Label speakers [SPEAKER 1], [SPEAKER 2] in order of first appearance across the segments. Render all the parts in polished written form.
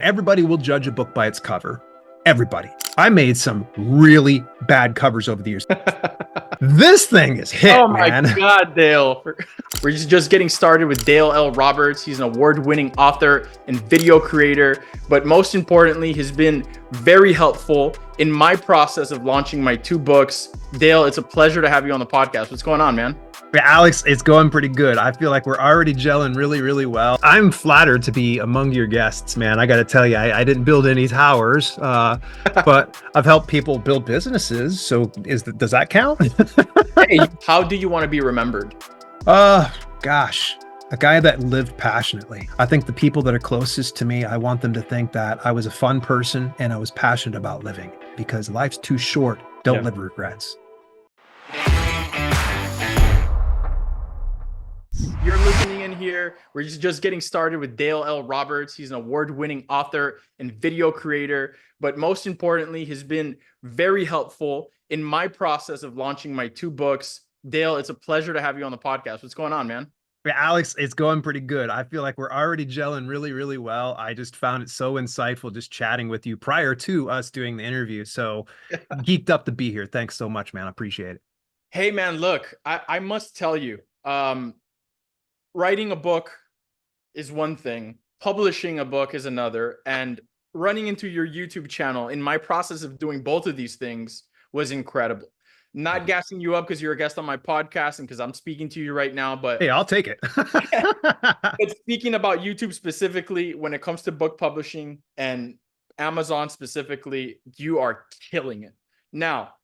[SPEAKER 1] Everybody will judge a book by its cover. Everybody. I made some really bad covers over the years. This thing is hit,
[SPEAKER 2] Oh my
[SPEAKER 1] man.
[SPEAKER 2] God, Dale. We're just getting started with Dale L. Roberts. He's an award-winning author and video creator, but most importantly, he's been very helpful in my process of launching my 2 books. Dale, it's a pleasure to have you on the podcast. What's going on, man?
[SPEAKER 1] Yeah, Alex, it's going pretty good. I feel like we're already gelling really, really well. I'm flattered to be among your guests, man. I got to tell you, I didn't build any towers, but I've helped people build businesses. So does that count?
[SPEAKER 2] Hey, how do you want to be remembered?
[SPEAKER 1] Gosh, a guy that lived passionately. I think the people that are closest to me, I want them to think that I was a fun person and I was passionate about living, because life's too short. Don't live with regrets.
[SPEAKER 2] You're listening in here. We're just getting started with Dale L. Roberts. He's an award-winning author and video creator, but most importantly, he's been very helpful in my process of launching my 2 books. Dale, it's a pleasure to have you on the podcast. What's going on, man?
[SPEAKER 1] Yeah, Alex, it's going pretty good. I feel like we're already gelling really, really well. I just found it so insightful just chatting with you prior to us doing the interview. So geeked up to be here. Thanks so much, man. I appreciate it.
[SPEAKER 2] Hey, man, look, I must tell you, writing a book is one thing, publishing a book is another, and running into your YouTube channel in my process of doing both of these things was incredible. Not gassing you up because you're a guest on my podcast and because I'm speaking to you right now, but
[SPEAKER 1] hey, I'll take it.
[SPEAKER 2] but speaking about YouTube specifically, when it comes to book publishing and Amazon specifically, you are killing it. Now,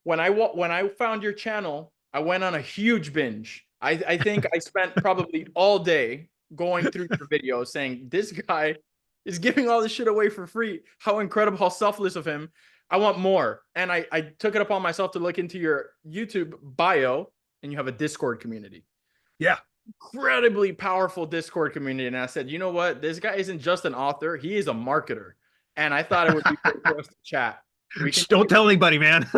[SPEAKER 2] when I found your channel, I went on a huge binge. I think I spent probably all day going through your videos saying, this guy is giving all this shit away for free. How incredible, how selfless of him. I want more. And I took it upon myself to look into your YouTube bio, and you have a Discord community.
[SPEAKER 1] Yeah.
[SPEAKER 2] Incredibly powerful Discord community. And I said, you know what? This guy isn't just an author. He is a marketer. And I thought it would be great for us to chat.
[SPEAKER 1] Don't tell anybody, man.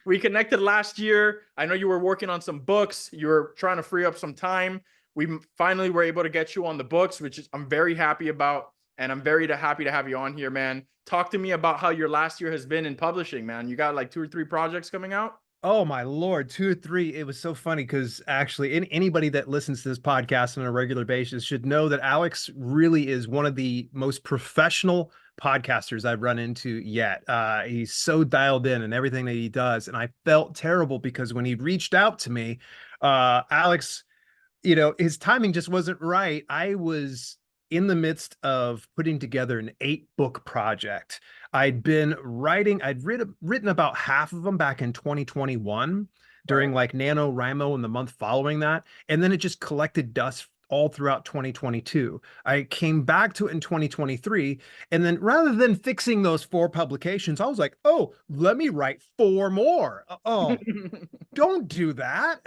[SPEAKER 2] We connected last year. I know you were working on some books. You were trying to free up some time. We finally were able to get you on the books, which I'm very happy about. And I'm very happy to have you on here, man. Talk to me about how your last year has been in publishing, man. You got like 2 or 3 projects coming out?
[SPEAKER 1] Oh my Lord, 2 or 3. It was so funny because actually anybody that listens to this podcast on a regular basis should know that Alex really is one of the most professional podcasters I've run into yet. He's so dialed in everything that he does. And I felt terrible because when he reached out to me, Alex, his timing just wasn't right. I was in the midst of putting together an 8-book project. I'd been writing, I'd written about half of them back in 2021 during like NaNoWriMo in the month following that. And then it just collected dust all throughout 2022. I came back to it in 2023. And then rather than fixing those 4 publications, I was like, oh, let me write 4 more. Oh, don't do that.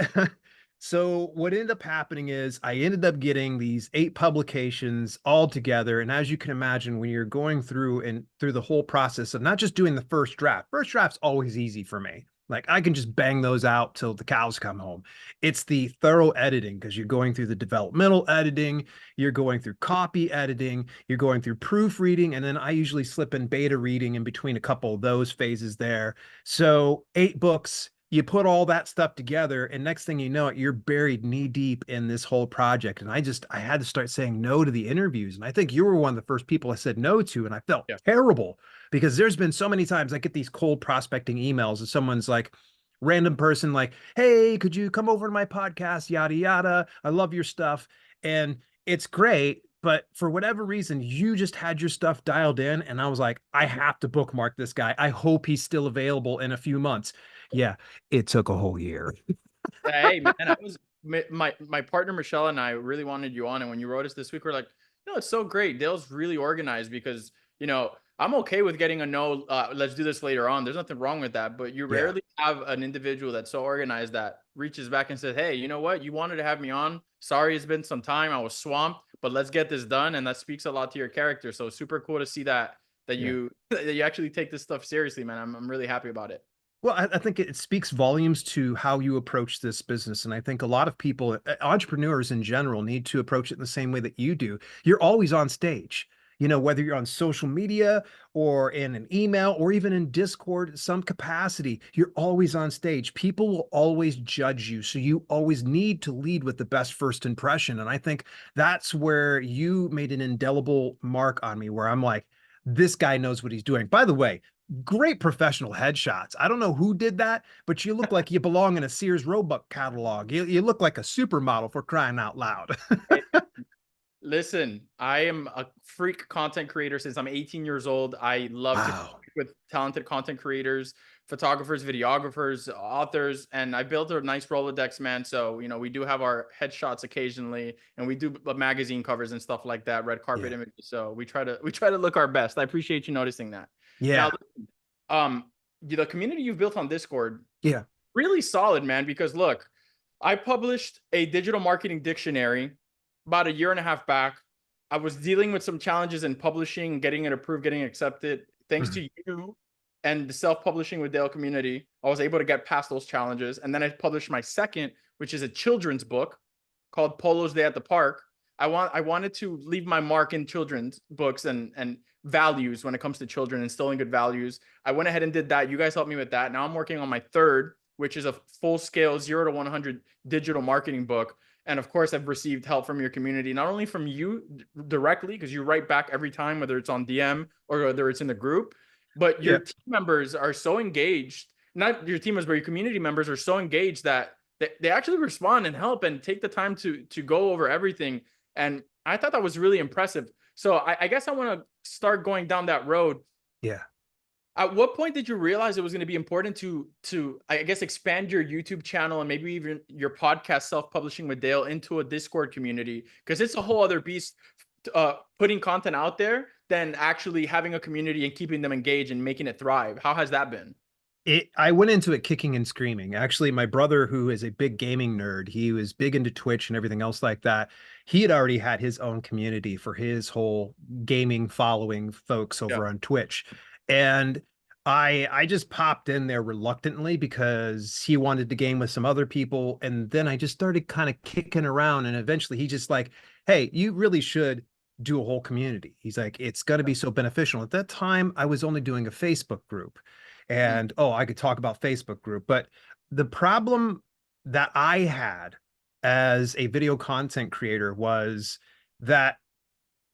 [SPEAKER 1] So what ended up happening is I ended up getting these 8 publications all together. And as you can imagine, when you're going through the whole process of not just doing the first draft's always easy for me. Like I can just bang those out till the cows come home. It's the thorough editing, because you're going through the developmental editing, you're going through copy editing, you're going through proofreading, and then I usually slip in beta reading in between a couple of those phases there. So 8 books. You put all that stuff together, and next thing you know it, you're buried knee deep in this whole project. And I had to start saying no to the interviews. And I think you were one of the first people I said no to. And I felt terrible because there's been so many times I get these cold prospecting emails and someone's like, random person like, hey, could you come over to my podcast? Yada, yada. I love your stuff. And it's great. But for whatever reason, you just had your stuff dialed in. And I was like, I have to bookmark this guy. I hope he's still available in a few months. Yeah, it took a whole year.
[SPEAKER 2] Hey, man, I was my partner Michelle and I really wanted you on. And when you wrote us this week, we're like, it's so great. Dale's really organized because, I'm okay with getting a no, let's do this later on. There's nothing wrong with that. But you rarely have an individual that's so organized that reaches back and says, hey, you know what? You wanted to have me on. Sorry, it's been some time. I was swamped, but let's get this done. And that speaks a lot to your character. So super cool to see that you actually take this stuff seriously, man. I'm really happy about it.
[SPEAKER 1] Well, I think it speaks volumes to how you approach this business. And I think a lot of people, entrepreneurs in general, need to approach it in the same way that you do. You're always on stage. whether you're on social media or in an email or even in Discord, some capacity, you're always on stage. People will always judge you. So you always need to lead with the best first impression. And I think that's where you made an indelible mark on me, where I'm like, this guy knows what he's doing. By the way, great professional headshots. I don't know who did that, but you look like you belong in a Sears Roebuck catalog. You look like a supermodel, for crying out loud.
[SPEAKER 2] Hey, listen, I am a freak content creator since I'm 18 years old. I love to
[SPEAKER 1] Wow.
[SPEAKER 2] connect with talented content creators, photographers, videographers, authors, and I built a nice Rolodex, man. So, we do have our headshots occasionally, and we do magazine covers and stuff like that, red carpet
[SPEAKER 1] Yeah.
[SPEAKER 2] images. So we try to look our best. I appreciate you noticing that. Now,
[SPEAKER 1] Yeah.
[SPEAKER 2] the community you've built on Discord,
[SPEAKER 1] Yeah.
[SPEAKER 2] really solid, man, because look, I published a digital marketing dictionary about a year and a half back. I was dealing with some challenges in publishing, getting it approved, getting it accepted. Thanks
[SPEAKER 1] Mhm.
[SPEAKER 2] to you and the self-publishing with Dale community, I was able to get past those challenges. And then I published my second, which is a children's book called Polo's Day at the Park. I wanted to leave my mark in children's books and values when it comes to children, instilling good values. I went ahead and did that. You guys helped me with that. Now I'm working on my third, which is a full-scale 0 to 100 digital marketing book. And of course, I've received help from your community, not only from you directly, because you write back every time, whether it's on DM or whether it's in the group, but your
[SPEAKER 1] Yeah.
[SPEAKER 2] team members are so engaged. Not your team members, but your community members are so engaged that they actually respond and help and take the time to go over everything. And I thought that was really impressive. So I guess I want to start going down that road.
[SPEAKER 1] Yeah.
[SPEAKER 2] At what point did you realize it was going to be important to I guess expand your YouTube channel and maybe even your podcast self-publishing with Dale into a Discord community? Because it's a whole other beast, putting content out there than actually having a community and keeping them engaged and making it thrive. How has that been?
[SPEAKER 1] I went into it kicking and screaming. Actually, my brother, who is a big gaming nerd, he was big into Twitch and everything else like that. He had already had his own community for his whole gaming following folks
[SPEAKER 2] Yeah,
[SPEAKER 1] over on Twitch. And I just popped in there reluctantly because he wanted to game with some other people. And then I just started kind of kicking around. And eventually he just like, hey, you really should do a whole community. He's like, it's going to be so beneficial. At that time, I was only doing a Facebook group.
[SPEAKER 2] mm,
[SPEAKER 1] And oh, I could talk about Facebook group, but the problem that I had as a video content creator was that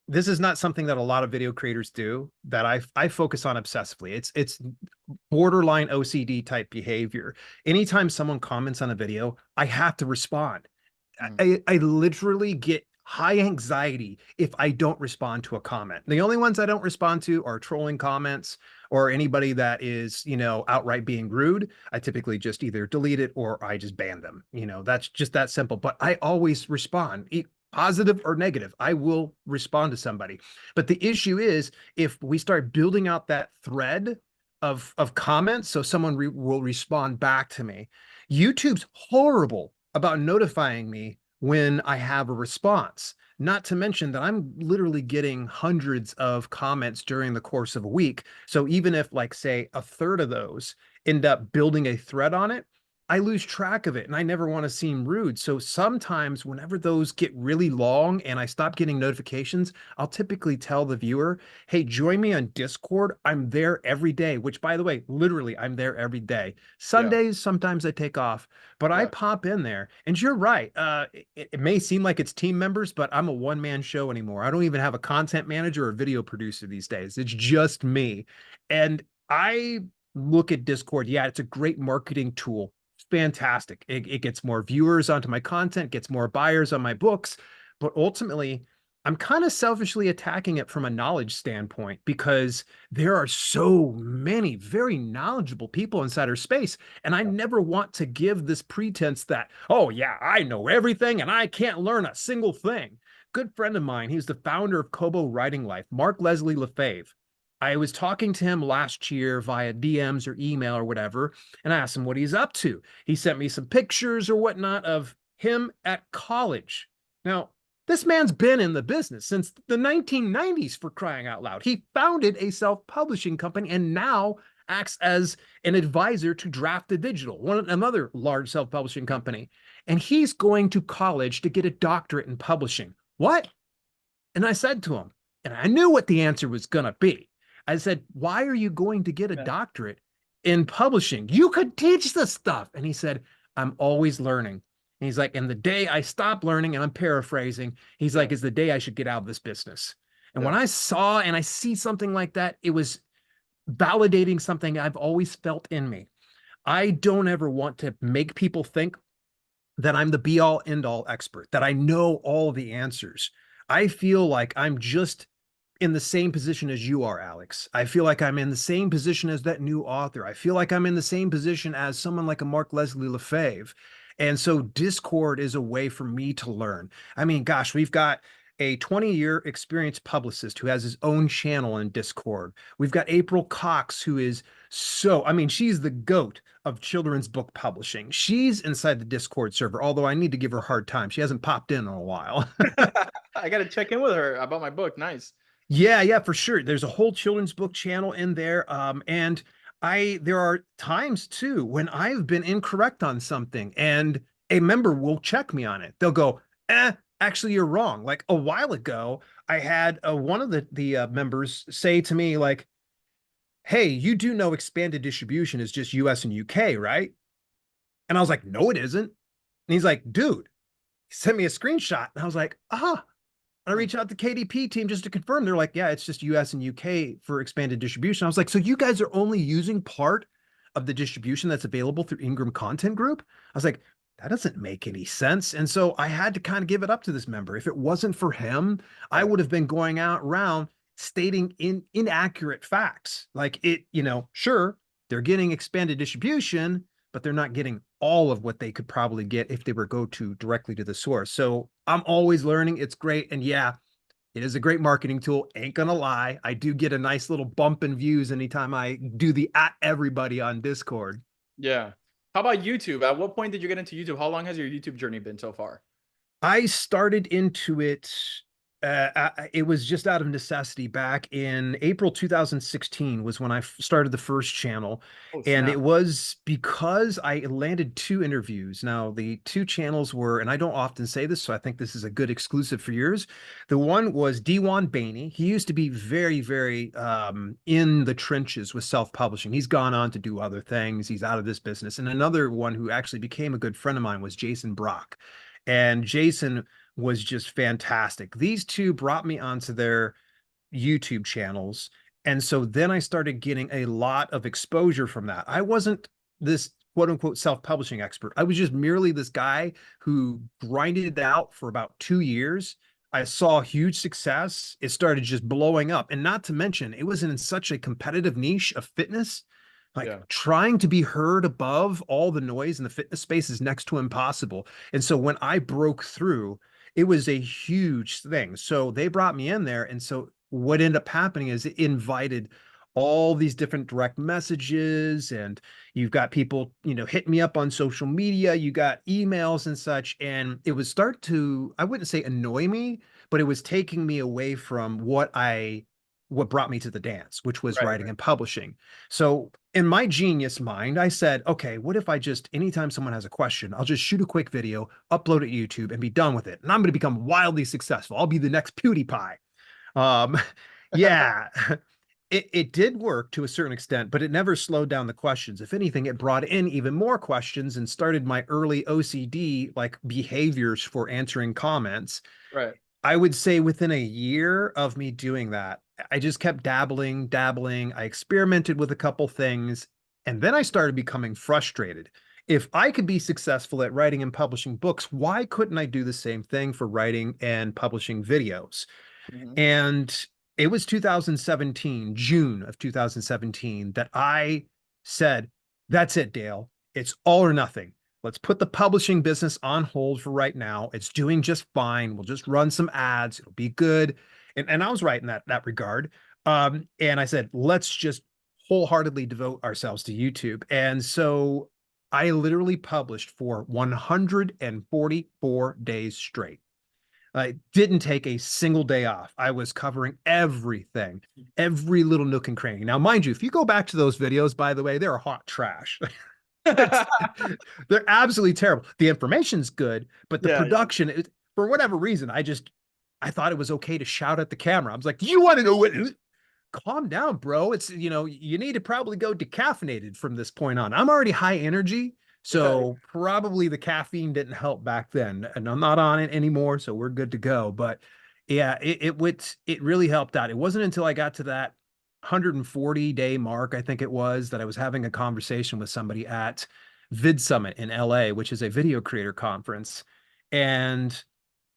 [SPEAKER 1] this is not something that a lot of video creators do, that I focus on obsessively. It's borderline OCD type behavior. Anytime someone comments on a video, I have to respond.
[SPEAKER 2] mm,
[SPEAKER 1] I literally get high anxiety if I don't respond to a comment. The only ones I don't respond to are trolling comments or anybody that is, outright being rude. I typically just either delete it or I just ban them. That's just that simple. But I always respond, positive or negative. I will respond to somebody. But the issue is if we start building out that thread of comments, so someone will respond back to me. YouTube's horrible about notifying me when I have a response. Not to mention that I'm literally getting hundreds of comments during the course of a week. So even if, like, say, a third of those end up building a thread on it, I lose track of it and I never want to seem rude. So sometimes whenever those get really long and I stop getting notifications, I'll typically tell the viewer, hey, join me on Discord. I'm there every day, which, by the way, literally I'm there every day.
[SPEAKER 2] yeah,
[SPEAKER 1] Sundays, sometimes I take off, but I
[SPEAKER 2] yeah,
[SPEAKER 1] pop in there. And you're right. It may seem like it's team members, but I'm a one-man show anymore. I don't even have a content manager or video producer these days. It's just me. And I look at Discord. Yeah, it's a great marketing tool. Fantastic. It gets more viewers onto my content, gets more buyers on my books. But ultimately, I'm kind of selfishly attacking it from a knowledge standpoint because there are so many very knowledgeable people inside our space. And I
[SPEAKER 2] yeah.
[SPEAKER 1] never want to give this pretense that, oh, yeah, I know everything and I can't learn a single thing. Good friend of mine, he's the founder of Kobo Writing Life, Mark Leslie Lefebvre. I was talking to him last year via DMs or email or whatever, and I asked him what he's up to. He sent me some pictures or whatnot of him at college. Now, this man's been in the business since the 1990s, for crying out loud. He founded a self-publishing company and now acts as an advisor to Draft the Digital, another large self-publishing company. And he's going to college to get a doctorate in publishing. What? And I said to him, And I knew what the answer was going to be. I said, why are you going to get a
[SPEAKER 2] Yeah.
[SPEAKER 1] doctorate in publishing? You could teach this stuff. And he said, I'm always learning. And he's like, and the day I stop learning, and I'm paraphrasing, he's
[SPEAKER 2] Yeah.
[SPEAKER 1] like, is the day I should get out of this business. And when
[SPEAKER 2] Yeah.
[SPEAKER 1] I saw and I see something like that, it was validating something I've always felt in me. I don't ever want to make people think that I'm the be all end all expert, that I know all the answers. I feel like I'm just in the same position as you are, Alex. I feel like I'm in the same position as that new author. I feel like I'm in the same position as someone like a Mark Leslie Lefebvre. And so Discord is a way for me to learn. I mean, gosh, we've got a 20-year experienced publicist who has his own channel in Discord. We've got April Cox, who is I mean, she's the goat of children's book publishing. She's inside the Discord server, although I need to give her a hard time. She hasn't popped in a while.
[SPEAKER 2] I got to check in with her about my book. Nice.
[SPEAKER 1] Yeah, yeah, for sure. There's a whole children's book channel in there. And there are times too when I've been incorrect on something and a member will check me on it. They'll go, actually, you're wrong. Like a while ago, I had one of the members say to me, like, hey, you do know expanded distribution is just US and UK, right? And I was like, no, it isn't. And he's like, dude, he sent me a screenshot. And I was like, I
[SPEAKER 2] Hmm.
[SPEAKER 1] reached out to KDP team just to confirm. They're like, yeah, it's just US and UK for expanded distribution. I was like, so you guys are only using part of the distribution that's available through Ingram Content Group? I was like, that doesn't make any sense. And so I had to kind of give it up to this member. If it wasn't for him, I
[SPEAKER 2] Yeah.
[SPEAKER 1] would have been going out around stating inaccurate facts. Like sure, they're getting expanded distribution, but they're not getting all of what they could probably get if they were go to directly to the source. So I'm always learning. It's great. And yeah, it is a great marketing tool. Ain't gonna lie. I do get a nice little bump in views anytime I do the at everybody on Discord.
[SPEAKER 2] Yeah. How about YouTube? At what point did you get into YouTube? How long has your YouTube journey been so far?
[SPEAKER 1] I started into it. It was just out of necessity. Back in April 2016 was when I started the first channel,
[SPEAKER 2] Oh,
[SPEAKER 1] and
[SPEAKER 2] snap.
[SPEAKER 1] it was because I landed two interviews. Now the two channels were, and I don't often say this, so I think this is a good exclusive for yours. The one was Dewan Bainey. He used to be very, very in the trenches with self-publishing. He's gone on to do other things. He's out of this business. And another one who actually became a good friend of mine was Jason Brock. And Jason was just fantastic. These two brought me onto their YouTube channels. And so then I started getting a lot of exposure from that. I wasn't this quote unquote self publishing expert. I was just merely this guy who grinded it out for about 2 years. I saw huge success. It started just blowing up. And not to mention, it was in such a competitive niche of fitness. Like
[SPEAKER 2] Yeah.
[SPEAKER 1] trying to be heard above all the noise in the fitness space is next to impossible. And so when I broke through, it was a huge thing. So they brought me in there. And so what ended up happening is it invited all these different direct messages, and you've got people, hit me up on social media, you got emails and such. And it would start to, I wouldn't say annoy me, but it was taking me away from what brought me to the dance, which was
[SPEAKER 2] Right.
[SPEAKER 1] writing and publishing. So in my genius mind, I said, okay, what if I just, anytime someone has a question, I'll just shoot a quick video, upload it to YouTube and be done with it. And I'm going to become wildly successful. I'll be the next PewDiePie. Um, yeah, it did work to a certain extent, but it never slowed down the questions. If anything, it brought in even more questions and started my early OCD like behaviors for answering comments.
[SPEAKER 2] Right.
[SPEAKER 1] I would say within a year of me doing that, I just kept dabbling, dabbling. I experimented with a couple things, and then I started becoming frustrated. If I could be successful at writing and publishing books, why couldn't I do the same thing for writing and publishing videos?
[SPEAKER 2] Mhm.
[SPEAKER 1] And it was 2017, June of 2017, that I said, that's it, Dale. It's all or nothing. Let's put the publishing business on hold for right now. It's doing just fine. We'll just run some ads. It'll be good. And I was right in that regard. And I said, let's just wholeheartedly devote ourselves to YouTube. And so I literally published for 144 days straight. I didn't take a single day off. I was covering everything, every little nook and cranny. Now, mind you, if you go back to those videos, by the way, they're hot trash. It's, they're absolutely terrible. The information's good, but the
[SPEAKER 2] Yeah. Yeah.
[SPEAKER 1] production, for whatever reason, I just I thought it was okay to shout at the camera. I was like, you want to know what? Calm down, bro. It's, you need to probably go decaffeinated from this point on. I'm already high energy.
[SPEAKER 2] Yeah.
[SPEAKER 1] So probably the caffeine didn't help back then. And I'm not on it anymore. So we're good to go. But yeah, it really helped out. It wasn't until I got to that 140-day mark, I think it was, that I was having a conversation with somebody at Vid Summit in LA, which is a video creator conference. And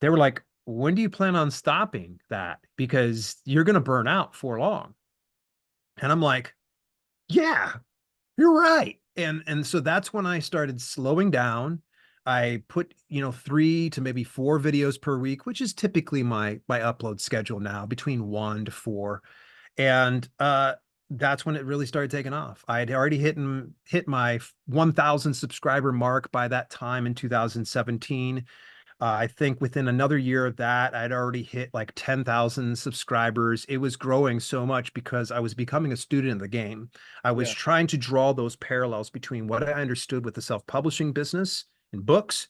[SPEAKER 1] they were like, when do you plan on stopping that? Because you're going to burn out for long. And I'm like, yeah, you're right. And so that's when I started slowing down. I put, 3 to maybe 4 videos per week, which is typically my upload schedule now, between 1 to 4. And that's when it really started taking off. I had already hit my 1,000 subscriber mark by that time in 2017. I think within another year of that, I'd already hit like 10,000 subscribers. It was growing so much because I was becoming a student of the game. I was
[SPEAKER 2] Yeah.
[SPEAKER 1] trying to draw those parallels between what I understood with the self-publishing business and books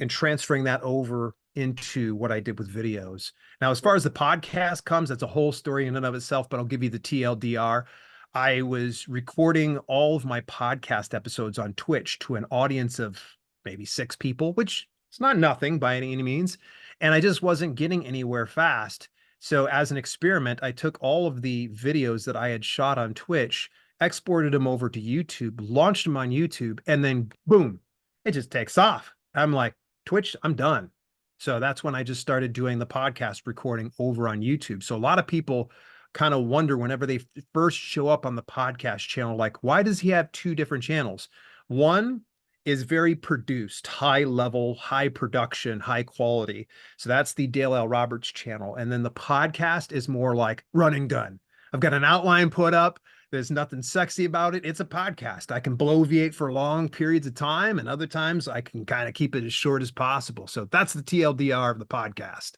[SPEAKER 1] and transferring that over into what I did with videos. Now, as far as the podcast comes, that's a whole story in and of itself, but I'll give you the TLDR. I was recording all of my podcast episodes on Twitch to an audience of maybe 6 people, which it's not nothing by any means. And I just wasn't getting anywhere fast. So, as an experiment, I took all of the videos that I had shot on Twitch, exported them over to YouTube, launched them on YouTube, and then boom, it just takes off. I'm like, Twitch, I'm done. So that's when I just started doing the podcast recording over on YouTube. So a lot of people kind of wonder whenever they first show up on the podcast channel, like, why does he have 2 different channels? One is very produced, high level, high production, high quality. So that's the Dale L. Roberts channel. And then the podcast is more like run and gun. I've got an outline put up. There's nothing sexy about it. It's a podcast. I can bloviate for long periods of time, and other times I can kind of keep it as short as possible. So that's the TLDR of the podcast.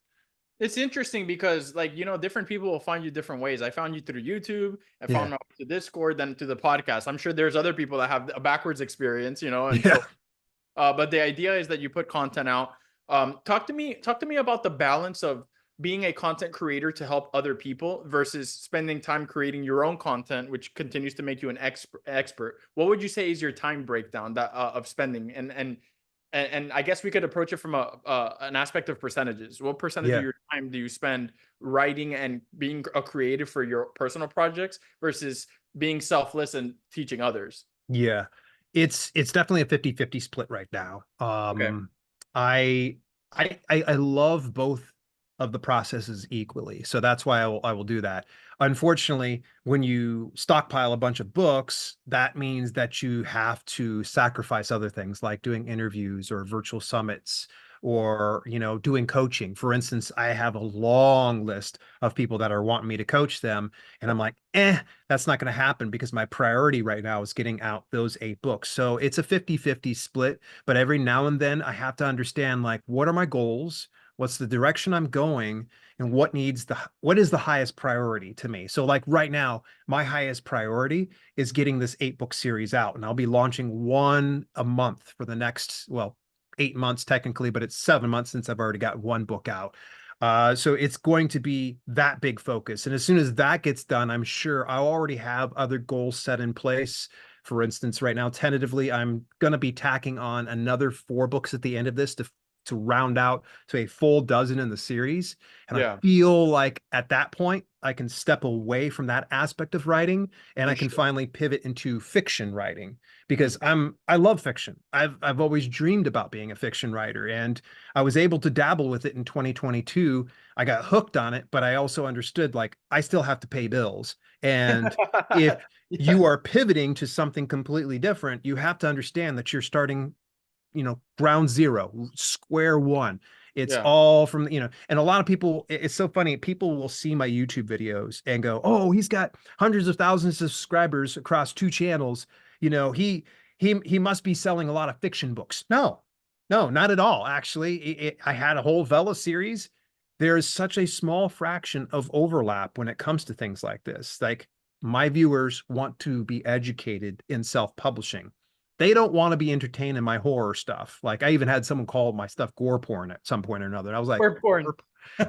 [SPEAKER 2] It's interesting because, like, different people will find you different ways. I found you through YouTube. I found
[SPEAKER 1] Yeah.
[SPEAKER 2] my way to Discord, then to the podcast. I'm sure there's other people that have a backwards experience, and
[SPEAKER 1] Yeah.
[SPEAKER 2] so but the idea is that you put content out. Talk to me about the balance of being a content creator to help other people versus spending time creating your own content, which continues to make you an expert. What would you say is your time breakdown that of spending? And I guess we could approach it from an aspect of percentages. What percentage of
[SPEAKER 1] Yeah.
[SPEAKER 2] your time do you spend writing and being a creative for your personal projects versus being selfless and teaching others?
[SPEAKER 1] Yeah. It's definitely a 50-50 split right now.
[SPEAKER 2] Okay.
[SPEAKER 1] I I love both of the processes equally. So that's why I will do that. Unfortunately, when you stockpile a bunch of books, that means that you have to sacrifice other things like doing interviews or virtual summits or, doing coaching. For instance, I have a long list of people that are wanting me to coach them, and I'm like, that's not going to happen because my priority right now is getting out those 8 books. So it's a 50-50 split, but every now and then I have to understand, like, what are my goals? What's the direction I'm going, and what is the highest priority to me? So like right now, my highest priority is getting this 8 book series out, and I'll be launching one a month for the next, well, 8 months technically, but it's 7 months since I've already got one book out. So it's going to be that big focus. And as soon as that gets done, I'm sure I'll already have other goals set in place. For instance, right now, tentatively, I'm going to be tacking on another 4 books at the end of this to round out to a full dozen in the series. And I
[SPEAKER 2] Yeah,
[SPEAKER 1] feel like at that point, I can step away from that aspect of writing and
[SPEAKER 2] for
[SPEAKER 1] I can
[SPEAKER 2] sure.
[SPEAKER 1] finally pivot into fiction writing
[SPEAKER 2] Mhm.
[SPEAKER 1] because I love fiction. I've always dreamed about being a fiction writer, and I was able to dabble with it in 2022. I got hooked on it, but I also understood, like, I still have to pay bills. And if
[SPEAKER 2] Yeah,
[SPEAKER 1] you are pivoting to something completely different, you have to understand that you're starting, ground zero, square one. It's
[SPEAKER 2] yeah,
[SPEAKER 1] all from, and a lot of people, it's so funny. People will see my YouTube videos and go, oh, he's got hundreds of thousands of subscribers across 2 channels. He must be selling a lot of fiction books. No, no, not at all. Actually, I had a whole Vela series. There is such a small fraction of overlap when it comes to things like this. Like, my viewers want to be educated in self-publishing. They don't want to be entertained in my horror stuff. Like, I even had someone call my stuff gore porn at some point or another. I was like,
[SPEAKER 2] or porn.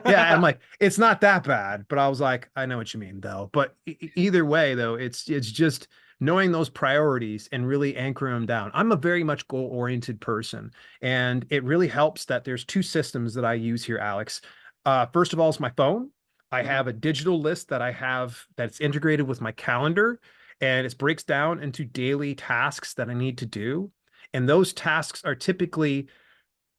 [SPEAKER 1] Yeah, I'm like, it's not that bad, but I was like, I know what you mean though. But either way, though, it's just knowing those priorities and really anchoring them down. I'm a very much goal-oriented person, and it really helps that there's two systems that I use here, Alex. First of all, is my phone. I
[SPEAKER 2] Mhm.
[SPEAKER 1] have a digital list that I have that's integrated with my calendar, and it breaks down into daily tasks that I need to do. And those tasks are typically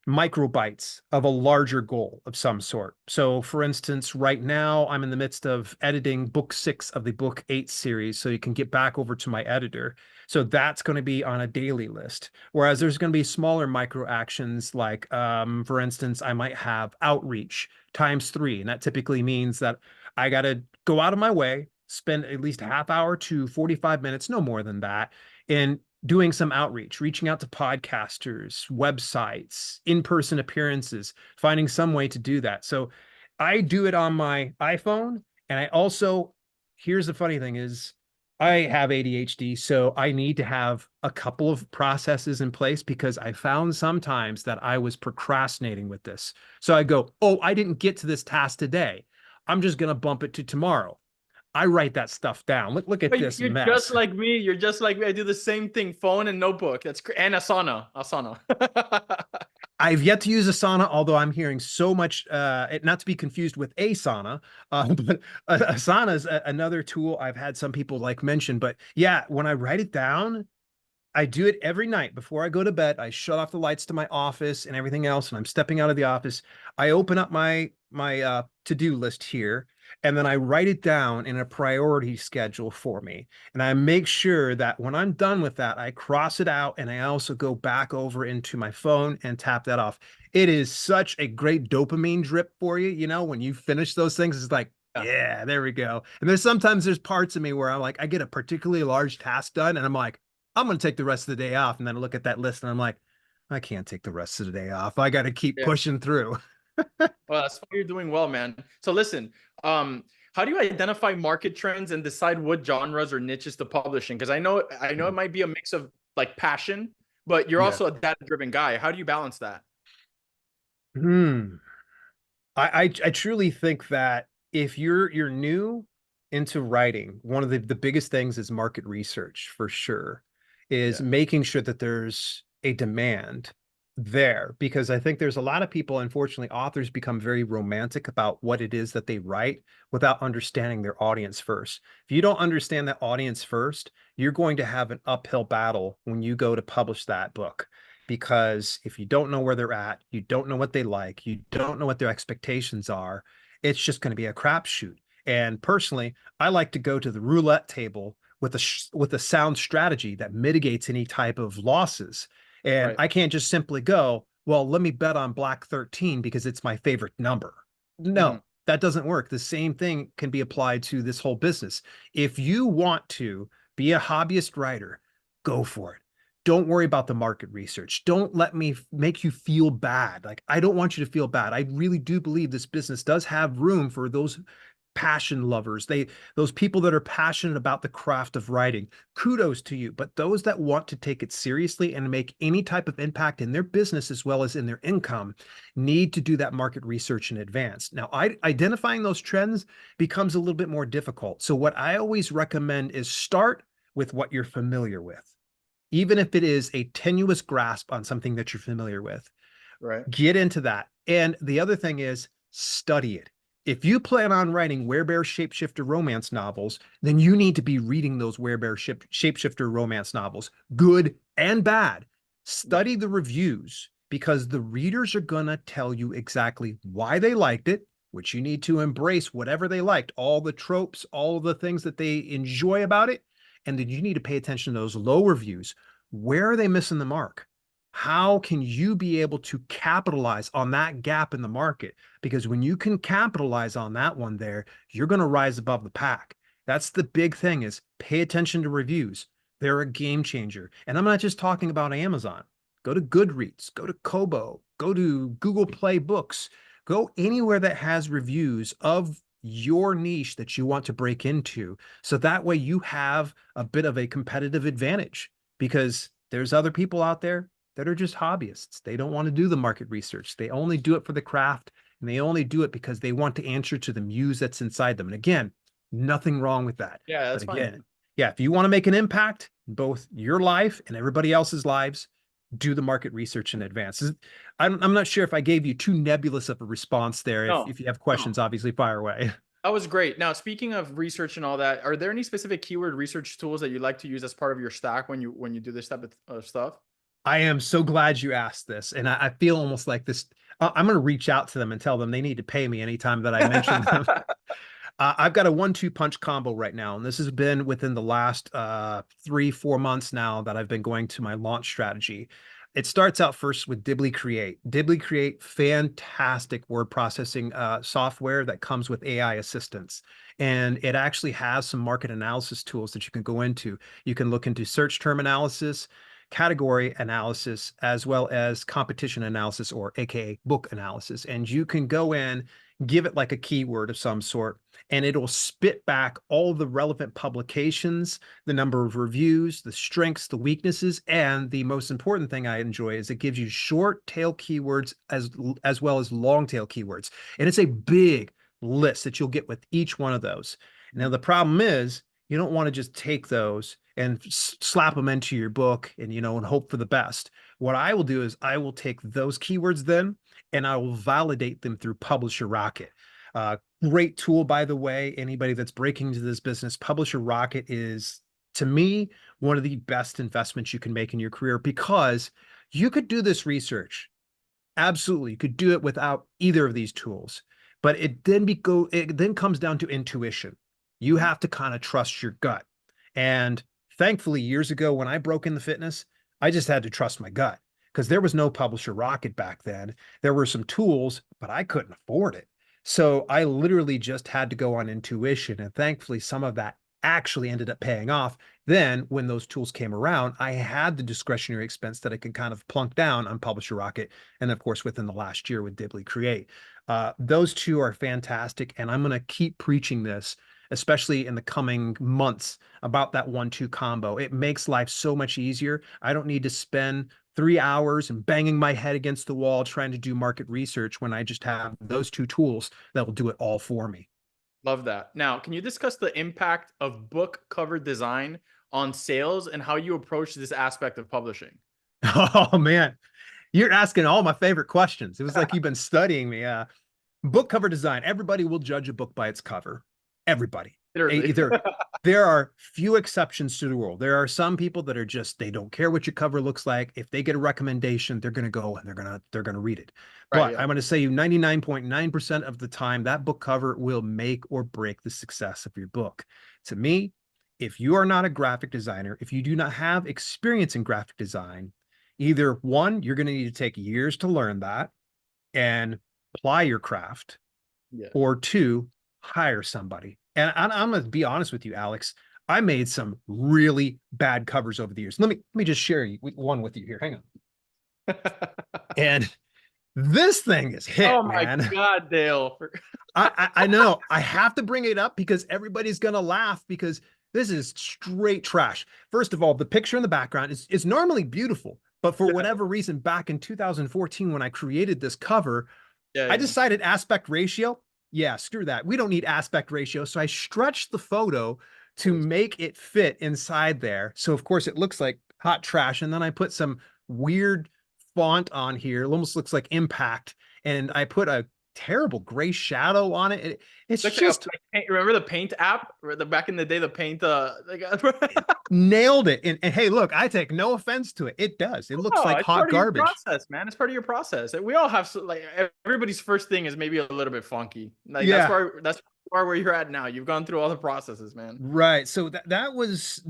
[SPEAKER 1] microbytes of a larger goal of some sort. So, for instance, right now I'm in the midst of editing book 6 of the book 8 series, so you can get back over to my editor. So that's going to be on a daily list. Whereas there's going to be smaller micro actions, like, for instance, I might have outreach times 3, and that typically means that I got to go out of my way, spend at least a half hour to 45 minutes, no more than that, in doing some outreach, reaching out to podcasters, websites, in-person appearances, finding some way to do that. So I do it on my iPhone. And I also, here's the funny thing is I have ADHD, so I need to have a couple of processes in place because I found sometimes that I was procrastinating with this. So I go, oh, I didn't get to this task today. I'm just going to bump it to tomorrow. I write that stuff down. Look at
[SPEAKER 2] But
[SPEAKER 1] this
[SPEAKER 2] you're just
[SPEAKER 1] mess.
[SPEAKER 2] like me. You're just like me. I do the same thing, phone and notebook. And Asana. Asana.
[SPEAKER 1] I've yet to use Asana, although I'm hearing so much, not to be confused with Asana, but Asana is another tool I've had some people like mention. But yeah, when I write it down, I do it every night before I go to bed. I shut off the lights to my office and everything else, and I'm stepping out of the office. I open up my to-do list here, and then I write it down in a priority schedule for me. And I make sure that when I'm done with that, I cross it out, and I also go back over into my phone and tap that off. It is such a great dopamine drip for you. You know, when you finish those things, it's like,
[SPEAKER 2] Yeah.
[SPEAKER 1] yeah, there we go. And there's parts of me where I'm like, I get a particularly large task done, and I'm like, I'm going to take the rest of the day off. And then I look at that list and I'm like, I can't take the rest of the day off. I got to keep
[SPEAKER 2] Yeah.
[SPEAKER 1] pushing through.
[SPEAKER 2] Well, that's why you're doing well, man. So listen, how do you identify market trends and decide what genres or niches to publish in? Because I know it might be a mix of like passion, but you're
[SPEAKER 1] Yeah.
[SPEAKER 2] also a data-driven guy. How do you balance that?
[SPEAKER 1] Hmm. I truly think that if you're new into writing, one of the biggest things is market research for sure, is
[SPEAKER 2] Yeah.
[SPEAKER 1] making sure that there's a demand there. Because I think there's a lot of people, unfortunately, authors become very romantic about what it is that they write without understanding their audience first. If you don't understand that audience first, you're going to have an uphill battle when you go to publish that book, because if you don't know where they're at, you don't know what they like, you don't know what their expectations are, it's just going to be a crapshoot. And personally, I like to go to the roulette table with a sound strategy that mitigates any type of losses. And
[SPEAKER 2] Right.
[SPEAKER 1] I can't just simply go, well, let me bet on Black 13 because it's my favorite number.
[SPEAKER 2] Mhm.
[SPEAKER 1] No, that doesn't work. The same thing can be applied to this whole business. If you want to be a hobbyist writer, go for it. Don't worry about the market research. Don't let me make you feel bad. Like, I don't want you to feel bad. I really do believe this business does have room for those passion lovers. Those people that are passionate about the craft of writing. Kudos to you. But those that want to take it seriously and make any type of impact in their business as well as in their income need to do that market research in advance. Now, identifying those trends becomes a little bit more difficult. So what I always recommend is start with what you're familiar with, even if it is a tenuous grasp on something that you're familiar with.
[SPEAKER 2] Right.
[SPEAKER 1] Get into that. And the other thing is study it. If you plan on writing Werebear Shapeshifter romance novels, then you need to be reading those Werebear Shapeshifter romance novels, good and bad.
[SPEAKER 2] Yeah.
[SPEAKER 1] Study the reviews because the readers are going to tell you exactly why they liked it, which you need to embrace whatever they liked, all the tropes, all of the things that they enjoy about it. And then you need to pay attention to those low reviews. Where are they missing the mark? How can you be able to capitalize on that gap in the market? Because when you can capitalize on that one there, you're going to rise above the pack. That's the big thing, is pay attention to reviews. They're a game changer. And I'm not just talking about Amazon. Go to Goodreads, go to Kobo, go to Google Play Books, go anywhere that has reviews of your niche that you want to break into. So that way you have a bit of a competitive advantage, because there's other people out there that are just hobbyists. They don't want to do the market research. They only do it for the craft, and they only do it because they want to answer to the muse that's inside them. And again, nothing wrong with that.
[SPEAKER 2] Yeah,
[SPEAKER 1] But
[SPEAKER 2] that's fine.
[SPEAKER 1] again, yeah, if you want to make an impact in both your life and everybody else's lives, do the market research in advance. I'm not sure if I gave you too nebulous of a response there.
[SPEAKER 2] No,
[SPEAKER 1] If you have
[SPEAKER 2] no.
[SPEAKER 1] questions, obviously fire away.
[SPEAKER 2] That was great. Now, speaking of research and all that, are there any specific keyword research tools that you like to use as part of your stack when you do this type of stuff?
[SPEAKER 1] I am so glad you asked this. And I feel almost like this. I'm going to reach out to them and tell them they need to pay me anytime that I mention them. I've got a 1-2 punch combo right now, and this has been within the last 3-4 months now that I've been going to my launch strategy. It starts out first with Dibbly Create. Dibbly Create, fantastic word processing software that comes with AI assistance. And it actually has some market analysis tools that you can go into. You can look into search term analysis, category analysis, as well as competition analysis, or AKA book analysis. And you can go in, give it like a keyword of some sort, and it'll spit back all the relevant publications, the number of reviews, the strengths, the weaknesses, and the most important thing I enjoy is it gives you short tail keywords as well as long tail keywords. And it's a big list that you'll get with each one of those. Now, the problem is you don't want to just take those and slap them into your book and, and hope for the best. What I will do is I will take those keywords then and I will validate them through Publisher Rocket. Great tool, by the way. Anybody that's breaking into this business, Publisher Rocket is, to me, one of the best investments you can make in your career, because you could do this research. Absolutely, you could do it without either of these tools, but it then comes down to intuition. You have to kind of trust your gut. And thankfully, years ago when I broke in the fitness, I just had to trust my gut, because there was no Publisher Rocket back then. There were some tools, but I couldn't afford it. So I literally just had to go on intuition. And thankfully, some of that actually ended up paying off. Then when those tools came around, I had the discretionary expense that I could kind of plunk down on Publisher Rocket. And of course, within the last year with Dibbly Create. Those two are fantastic. And I'm going to keep preaching this, especially in the coming months, about that 1-2 combo. It makes life so much easier. I don't need to spend 3 hours and banging my head against the wall trying to do market research when I just have those two tools that will do it all for me.
[SPEAKER 2] Love that. Now, can you discuss the impact of book cover design on sales and how you approach this aspect of publishing?
[SPEAKER 1] Oh man, you're asking all my favorite questions. It was like you've been studying me. Book cover design. Everybody will judge a book by its cover. Everybody.
[SPEAKER 2] Literally.
[SPEAKER 1] There are few exceptions to the rule. There are some people that are just, they don't care what your cover looks like. If they get a recommendation, they're going to go and they're going to read it.
[SPEAKER 2] Right,
[SPEAKER 1] But
[SPEAKER 2] yeah.
[SPEAKER 1] I'm going to say you 99.9% of the time, that book cover will make or break the success of your book. To me, if you are not a graphic designer, if you do not have experience in graphic design, either one, you're going to need to take years to learn that and apply your craft,
[SPEAKER 2] Yeah.
[SPEAKER 1] or two, hire somebody. And I'm going to be honest with you, Alex. I made some really bad covers over the years. Let me just share one with you here. Hang on. And this thing is hit,
[SPEAKER 2] Oh my
[SPEAKER 1] man.
[SPEAKER 2] God, Dale.
[SPEAKER 1] I know. I have to bring it up because everybody's going to laugh, because this is straight trash. First of all, the picture in the background is normally beautiful, but for whatever reason, back in 2014, when I created this cover,
[SPEAKER 2] Yeah,
[SPEAKER 1] I
[SPEAKER 2] yeah.
[SPEAKER 1] decided aspect ratio. Yeah, screw that. We don't need aspect ratio. So I stretched the photo to make it fit inside there. So of course it looks like hot trash. And then I put some weird font on here. It almost looks like impact. And I put a terrible gray shadow on it. It's
[SPEAKER 2] Looks
[SPEAKER 1] just
[SPEAKER 2] like remember the Paint app? Back in the day, the Paint.
[SPEAKER 1] nailed it. And hey, look, I take no offense to it. It does. It looks
[SPEAKER 2] Oh,
[SPEAKER 1] like
[SPEAKER 2] it's
[SPEAKER 1] hot
[SPEAKER 2] part of your
[SPEAKER 1] garbage.
[SPEAKER 2] process, man. It's part of your process. We all have like everybody's first thing is maybe a little bit funky. Like
[SPEAKER 1] Yeah.
[SPEAKER 2] that's where you're at now. You've gone through all the processes, man.
[SPEAKER 1] Right. So that was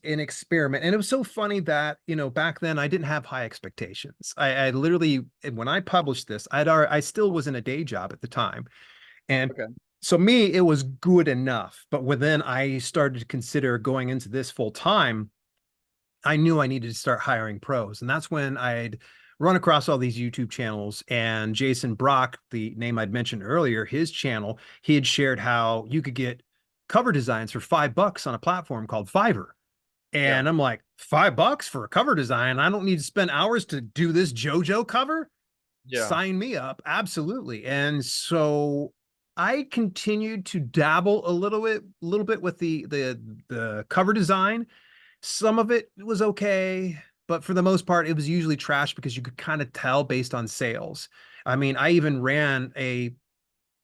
[SPEAKER 1] an experiment. And it was so funny that, back then I didn't have high expectations. I literally, when I published this, I still was in a day job at the time. And
[SPEAKER 2] Okay.
[SPEAKER 1] so me, it was good enough. But when I started to consider going into this full time, I knew I needed to start hiring pros. And that's when I'd run across all these YouTube channels, and Jason Brock, the name I'd mentioned earlier, his channel, he had shared how you could get cover designs for $5 on a platform called Fiverr.
[SPEAKER 2] Yeah.
[SPEAKER 1] And I'm like, $5 for a cover design? I don't need to spend hours to do this JoJo cover.
[SPEAKER 2] Yeah.
[SPEAKER 1] sign me up. Absolutely. And so I continued to dabble a little bit with the cover design. Some of it was okay, but for the most part, it was usually trash because you could kind of tell based on sales. I mean, I even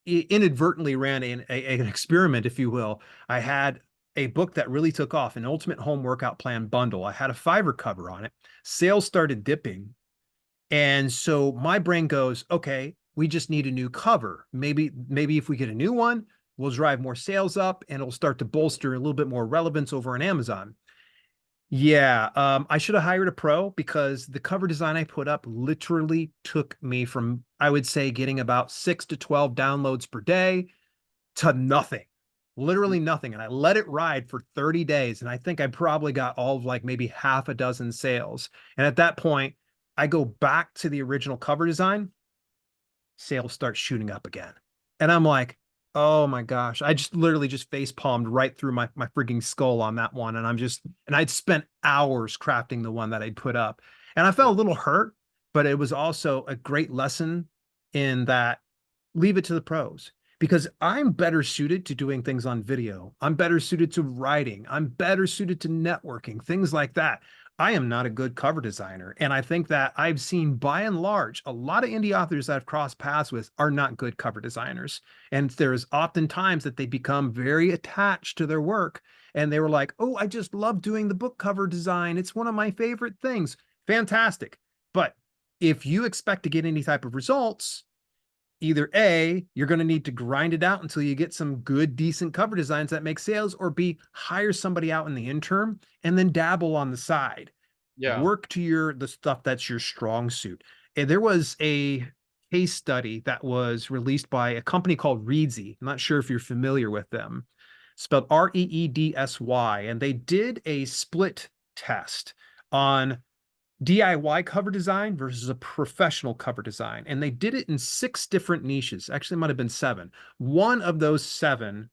[SPEAKER 1] inadvertently ran an experiment, if you will. I had a book that really took off, an Ultimate Home Workout Plan bundle. I had a Fiverr cover on it. Sales started dipping. And so my brain goes, okay, we just need a new cover. Maybe if we get a new one, we'll drive more sales up and it'll start to bolster a little bit more relevance over on Amazon. Yeah, I should have hired a pro because the cover design I put up literally took me from, I would say, getting about 6 to 12 downloads per day to nothing, literally nothing. And I let it ride for 30 days. And I think I probably got all of like maybe half a dozen sales. And at that point, I go back to the original cover design, sales start shooting up again. And I'm like, oh my gosh, I just literally just face palmed right through my freaking skull on that one. And I'd spent hours crafting the one that I'd put up. And I
[SPEAKER 2] Yeah.
[SPEAKER 1] felt a little hurt, but it was also a great lesson in that leave it to the pros because I'm better suited to doing things on video. I'm better suited to writing. I'm better suited to networking, things like that. I am not a good cover designer. And I think that I've seen by and large, a lot of indie authors that I've crossed paths with are not good cover designers. And there's often times that they become very attached to their work. And they were like, oh, I just love doing the book cover design. It's one of my favorite things. Fantastic. But if you expect to get any type of results, either A, you're going to need to grind it out until you get some good, decent cover designs that make sales, or B, hire somebody out in the interim and then dabble on the side.
[SPEAKER 2] Yeah.
[SPEAKER 1] Work to the stuff that's your strong suit. And there was a case study that was released by a company called Reedsy. I'm not sure if you're familiar with them. Spelled Reedsy, and they did a split test on DIY cover design versus a professional cover design. And they did it in 6 different niches. Actually, it might have been 7. One of those 7,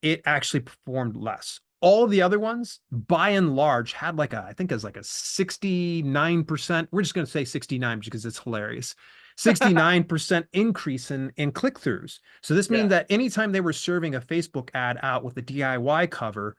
[SPEAKER 1] it actually performed less. All of the other ones, by and large, had I think it was like a 69%. We're just going to say 69 because it's hilarious. 69% increase in click-throughs. So this
[SPEAKER 2] Yeah.
[SPEAKER 1] means that anytime they were serving a Facebook ad out with a DIY cover,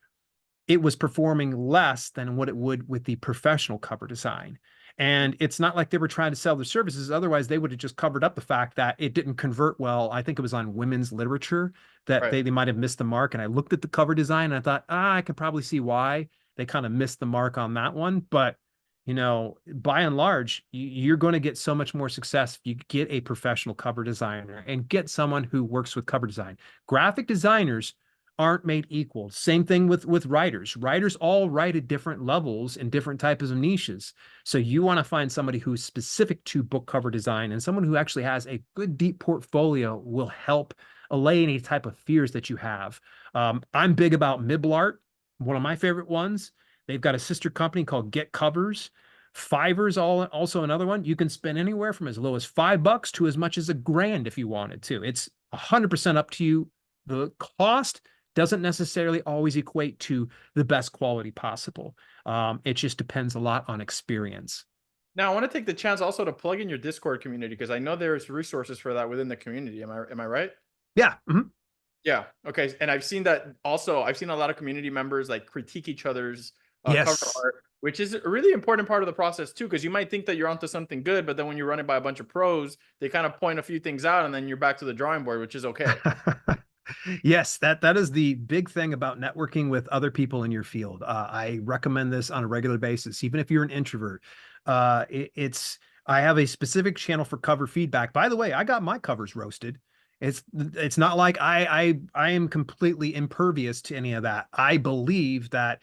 [SPEAKER 1] it was performing less than what it would with the professional cover design. And it's not like they were trying to sell their services. Otherwise, they would have just covered up the fact that it didn't convert well. I think it was on women's literature that
[SPEAKER 2] Right.
[SPEAKER 1] they might have missed the mark. And I looked at the cover design and I thought, I could probably see why they kind of missed the mark on that one. But, by and large, you're going to get so much more success if you get a professional cover designer and get someone who works with cover design. Graphic designers aren't made equal. Same thing with writers. Writers all write at different levels in different types of niches. So you want to find somebody who's specific to book cover design, and someone who actually has a good deep portfolio will help allay any type of fears that you have. I'm big about Miblart, one of my favorite ones. They've got a sister company called Get Covers. Fiverr's also another one. You can spend anywhere from as low as $5 to as much as $1,000 if you wanted to. It's 100% up to you. The cost doesn't necessarily always equate to the best quality possible. It just depends a lot on experience.
[SPEAKER 2] Now, I want to take the chance also to plug in your Discord community because I know there's resources for that within the community. Am I right?
[SPEAKER 1] Yeah. Mhm.
[SPEAKER 2] Yeah. Okay. And I've seen that also. I've seen a lot of community members like critique each other's cover
[SPEAKER 1] Yes.
[SPEAKER 2] art, which is a really important part of the process too. Because you might think that you're onto something good, but then when you run it by a bunch of pros, they kind of point a few things out, and then you're back to the drawing board, which is okay.
[SPEAKER 1] Yes, that is the big thing about networking with other people in your field. I recommend this on a regular basis, even if you're an introvert. It's I have a specific channel for cover feedback. By the way, I got my covers roasted. It's not like I am completely impervious to any of that. I believe that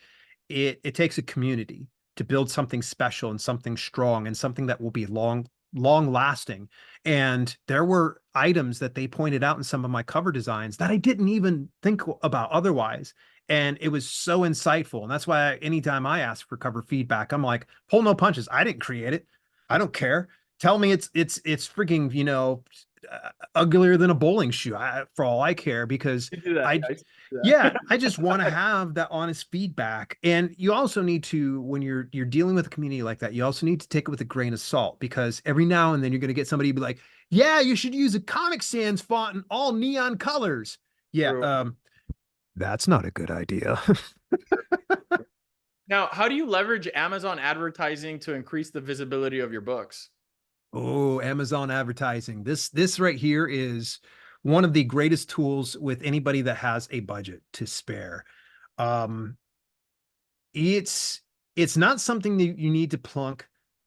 [SPEAKER 1] it takes a community to build something special and something strong and something that will be long lasting. And there were items that they pointed out in some of my cover designs that I didn't even think about otherwise. And it was so insightful. And that's why anytime I ask for cover feedback, I'm like, pull no punches. I didn't create it. I don't care. Tell me it's freaking, uglier than a bowling shoe, for all I care, because
[SPEAKER 2] You do that,
[SPEAKER 1] I,
[SPEAKER 2] guys.
[SPEAKER 1] yeah, I just want to have that honest feedback. And you also need to, when you're dealing with a community like that, you also need to take it with a grain of salt, because every now and then you're going to get somebody be like, yeah, you should use a Comic Sans font in all neon colors. Yeah,
[SPEAKER 2] True.
[SPEAKER 1] that's not a good idea.
[SPEAKER 2] Now, how do you leverage Amazon advertising to increase the visibility of your books?
[SPEAKER 1] Oh, Amazon advertising. This right here is one of the greatest tools with anybody that has a budget to spare. Um, it's it's not something that you need to plunk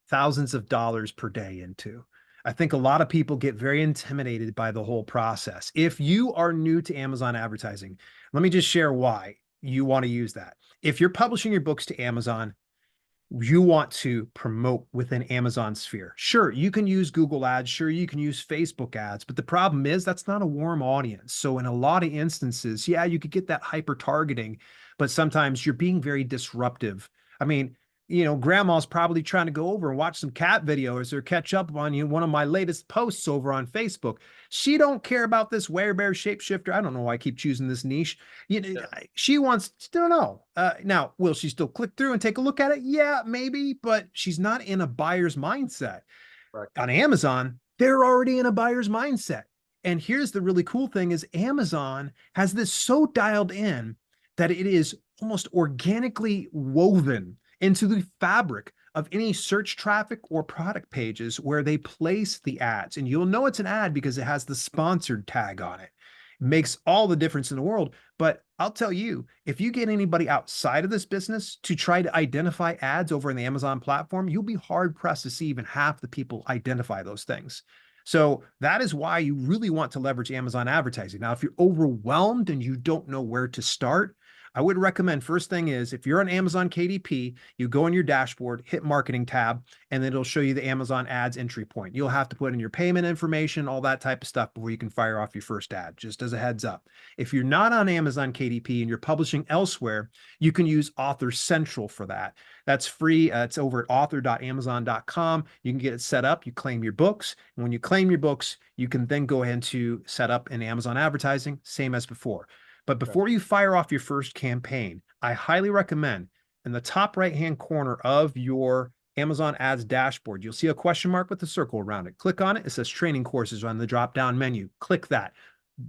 [SPEAKER 1] thousands of dollars per day into. I think a lot of people get very intimidated by the whole process. If you are new to Amazon advertising, let me just share why you want to use that. If you're publishing your books to Amazon, you want to promote within Amazon sphere. Sure, you can use Google ads. Sure, you can use Facebook ads, but the problem is that's not a warm audience. So in a lot of instances, yeah, you could get that hyper targeting, but sometimes you're being very disruptive. I mean, grandma's probably trying to go over and watch some cat videos or catch up on one of my latest posts over on Facebook. She don't care about this werebear shapeshifter. I don't know why I keep choosing this niche.
[SPEAKER 2] Yeah.
[SPEAKER 1] She wants to don't know. Now, will she still click through and take a look at it? Yeah, maybe, but she's not in a buyer's mindset.
[SPEAKER 2] Correct.
[SPEAKER 1] On Amazon, they're already in a buyer's mindset. And here's the really cool thing is Amazon has this so dialed in that it is almost organically woven into the fabric of any search traffic or product pages where they place the ads. And you'll know it's an ad because it has the sponsored tag on it. It makes all the difference in the world. But I'll tell you, if you get anybody outside of this business to try to identify ads over in the Amazon platform, you'll be hard pressed to see even half the people identify those things. So that is why you really want to leverage Amazon advertising. Now, if you're overwhelmed and you don't know where to start, I would recommend first thing is if you're on Amazon KDP, you go in your dashboard, hit marketing tab, and then it'll show you the Amazon ads entry point. You'll have to put in your payment information, all that type of stuff before you can fire off your first ad, just as a heads up. If you're not on Amazon KDP and you're publishing elsewhere, you can use Author Central for that. That's free. It's over at author.amazon.com. You can get it set up. You claim your books. And when you claim your books, you can then go ahead to set up an Amazon advertising, same as before. But before you fire off your first campaign, I highly recommend in the top right-hand corner of your Amazon ads dashboard, you'll see a question mark with a circle around it. Click on it. It says training courses on the drop-down menu. Click that.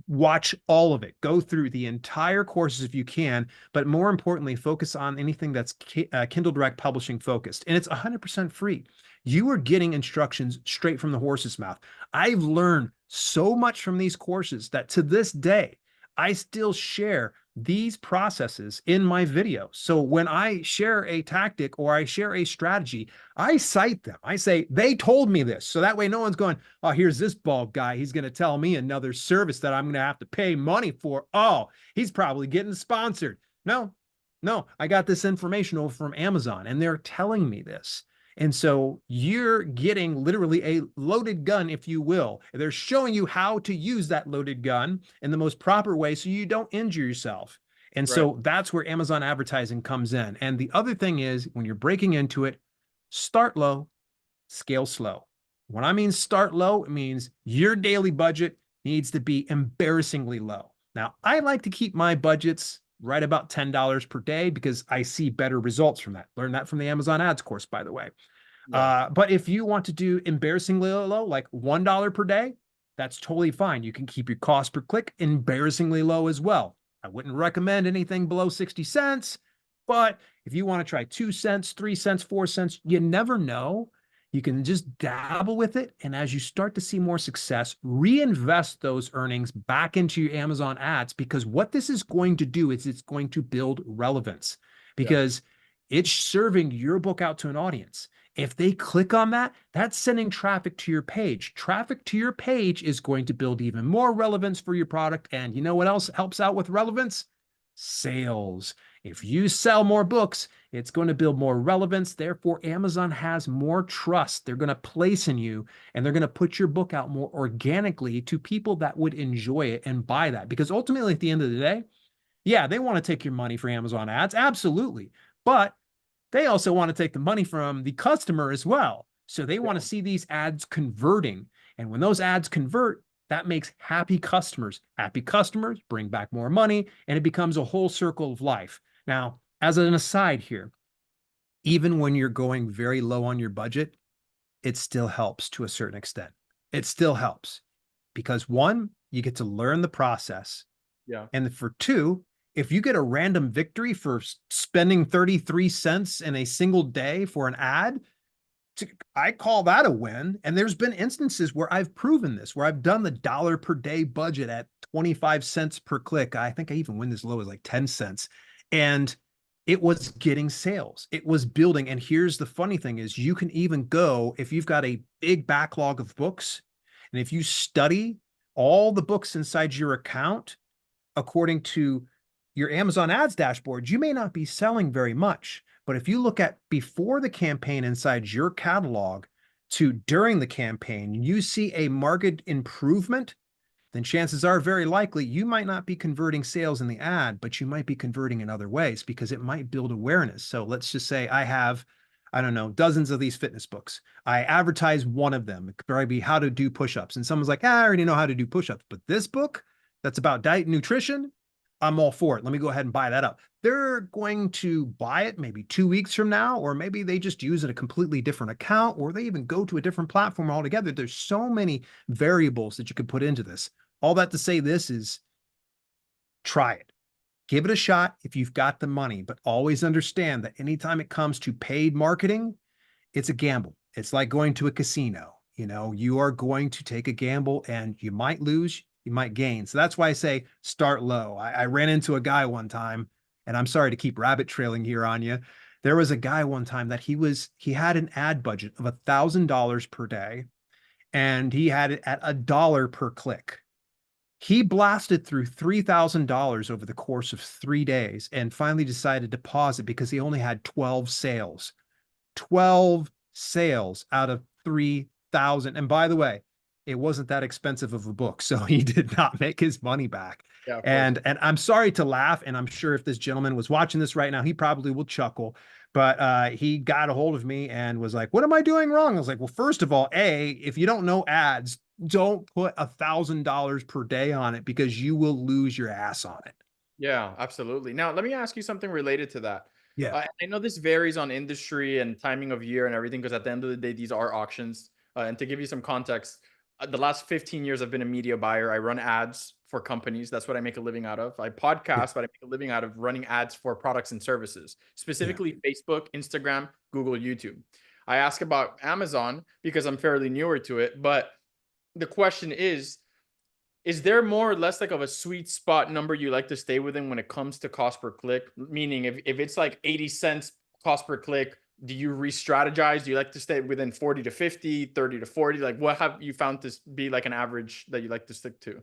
[SPEAKER 1] Watch all of it. Go through the entire courses if you can, but more importantly, focus on anything that's Kindle Direct Publishing focused. And it's 100% free. You are getting instructions straight from the horse's mouth. I've learned so much from these courses that to this day, I still share these processes in my videos. So when I share a tactic or I share a strategy, I cite them. I say, they told me this. So that way no one's going, oh, here's this bald guy. He's going to tell me another service that I'm going to have to pay money for. Oh, he's probably getting sponsored. No, I got this information over from Amazon and they're telling me this. And so you're getting literally a loaded gun, if you will. They're showing you how to use that loaded gun in the most proper way so you don't injure yourself. And so that's where Amazon advertising comes in. And the other thing is when you're breaking into it, start low, scale slow. When I mean start low, it means your daily budget needs to be embarrassingly low. Now, I like to keep my budgets right about $10 per day because I see better results from that. Learn that from the Amazon ads course, by the way.
[SPEAKER 2] Yeah.
[SPEAKER 1] But if you want to do embarrassingly low, like $1 per day, that's totally fine. You can keep your cost per click embarrassingly low as well. I wouldn't recommend anything below 60 cents, but if you want to try 2 cents, 3 cents, 4 cents, you never know. You can just dabble with it. And as you start to see more success, reinvest those earnings back into your Amazon ads, because what this is going to do is it's going to build relevance because it's serving your book out to an audience. If they click on that, that's sending traffic to your page. Traffic to your page is going to build even more relevance for your product. And you know what else helps out with relevance? Sales. If you sell more books, it's going to build more relevance. Therefore, Amazon has more trust. They're going to place in you and they're going to put your book out more organically to people that would enjoy it and buy that. Because ultimately, at the end of the day, yeah, they want to take your money for Amazon ads. Absolutely. But they also want to take the money from the customer as well. So they want to see these ads converting. And when those ads convert, That makes happy customers. Happy customers bring back more money, and it becomes a whole circle of life. Now, as an aside here, even when you're going very low on your budget, it still helps to a certain extent. It still helps because one, you get to learn the process.
[SPEAKER 2] Yeah.
[SPEAKER 1] And for two, if you get a random victory for spending 33 cents in a single day for an ad, I call that a win. And there's been instances where I've proven this, where I've done the dollar per day budget at 25 cents per click. I think I even went as low as like 10 cents. And it was getting sales. It was building. And here's the funny thing is you can even go, if you've got a big backlog of books, and if you study all the books inside your account, according to your Amazon ads dashboard, you may not be selling very much. But if you look at before the campaign inside your catalog to during the campaign, you see a marked improvement, then chances are very likely you might not be converting sales in the ad, but you might be converting in other ways because it might build awareness. So let's just say I have, I don't know, dozens of these fitness books. I advertise one of them. It could probably be how to do push-ups. And someone's like, I already know how to do push-ups, but this book that's about diet and nutrition, I'm all for it. Let me go ahead and buy that up. They're going to buy it maybe 2 weeks from now, or maybe they just use it a completely different account, or they even go to a different platform altogether. There's so many variables that you could put into this. All that to say this is try it. Give it a shot if you've got the money, but always understand that anytime it comes to paid marketing, it's a gamble. It's like going to a casino. You know, you are going to take a gamble and you might lose, you might gain. So that's why I say start low. I ran into a guy one time, and I'm sorry to keep rabbit trailing here on you. There was a guy one time that he had an ad budget of $1,000 per day, and he had it at $1 per click. He blasted through $3,000 over the course of 3 days and finally decided to pause it because he only had 12 sales. 12 sales out of 3,000. And by the way, it wasn't that expensive of a book, so he did not make his money back.
[SPEAKER 2] Yeah, of course.
[SPEAKER 1] And I'm sorry to laugh, and I'm sure if this gentleman was watching this right now, he probably will chuckle. But he got a hold of me and was like, "What am I doing wrong?" I was like, "Well, first of all, if you don't know ads, don't put $1,000 per day on it because you will lose your ass on it."
[SPEAKER 2] Yeah, absolutely. Now, let me ask you something related to that.
[SPEAKER 1] Yeah.
[SPEAKER 2] I know this varies on industry and timing of year and everything, because at the end of the day, these are auctions. And to give you some context, the last 15 years, I've been a media buyer. I run ads for companies. That's what I make a living out of. I
[SPEAKER 1] Yeah.
[SPEAKER 2] podcast, but I make a living out of running ads for products and services,
[SPEAKER 1] Yeah.
[SPEAKER 2] specifically Facebook, Instagram, Google, YouTube. I ask about Amazon because I'm fairly newer to it. But the question is there more or less like of a sweet spot number you like to stay within when it comes to cost per click? Meaning if it's like 80 cents cost per click, do you re-strategize? Do you like to stay within 40 to 50, 30 to 40? Like what have you found to be like an average that you like to stick to?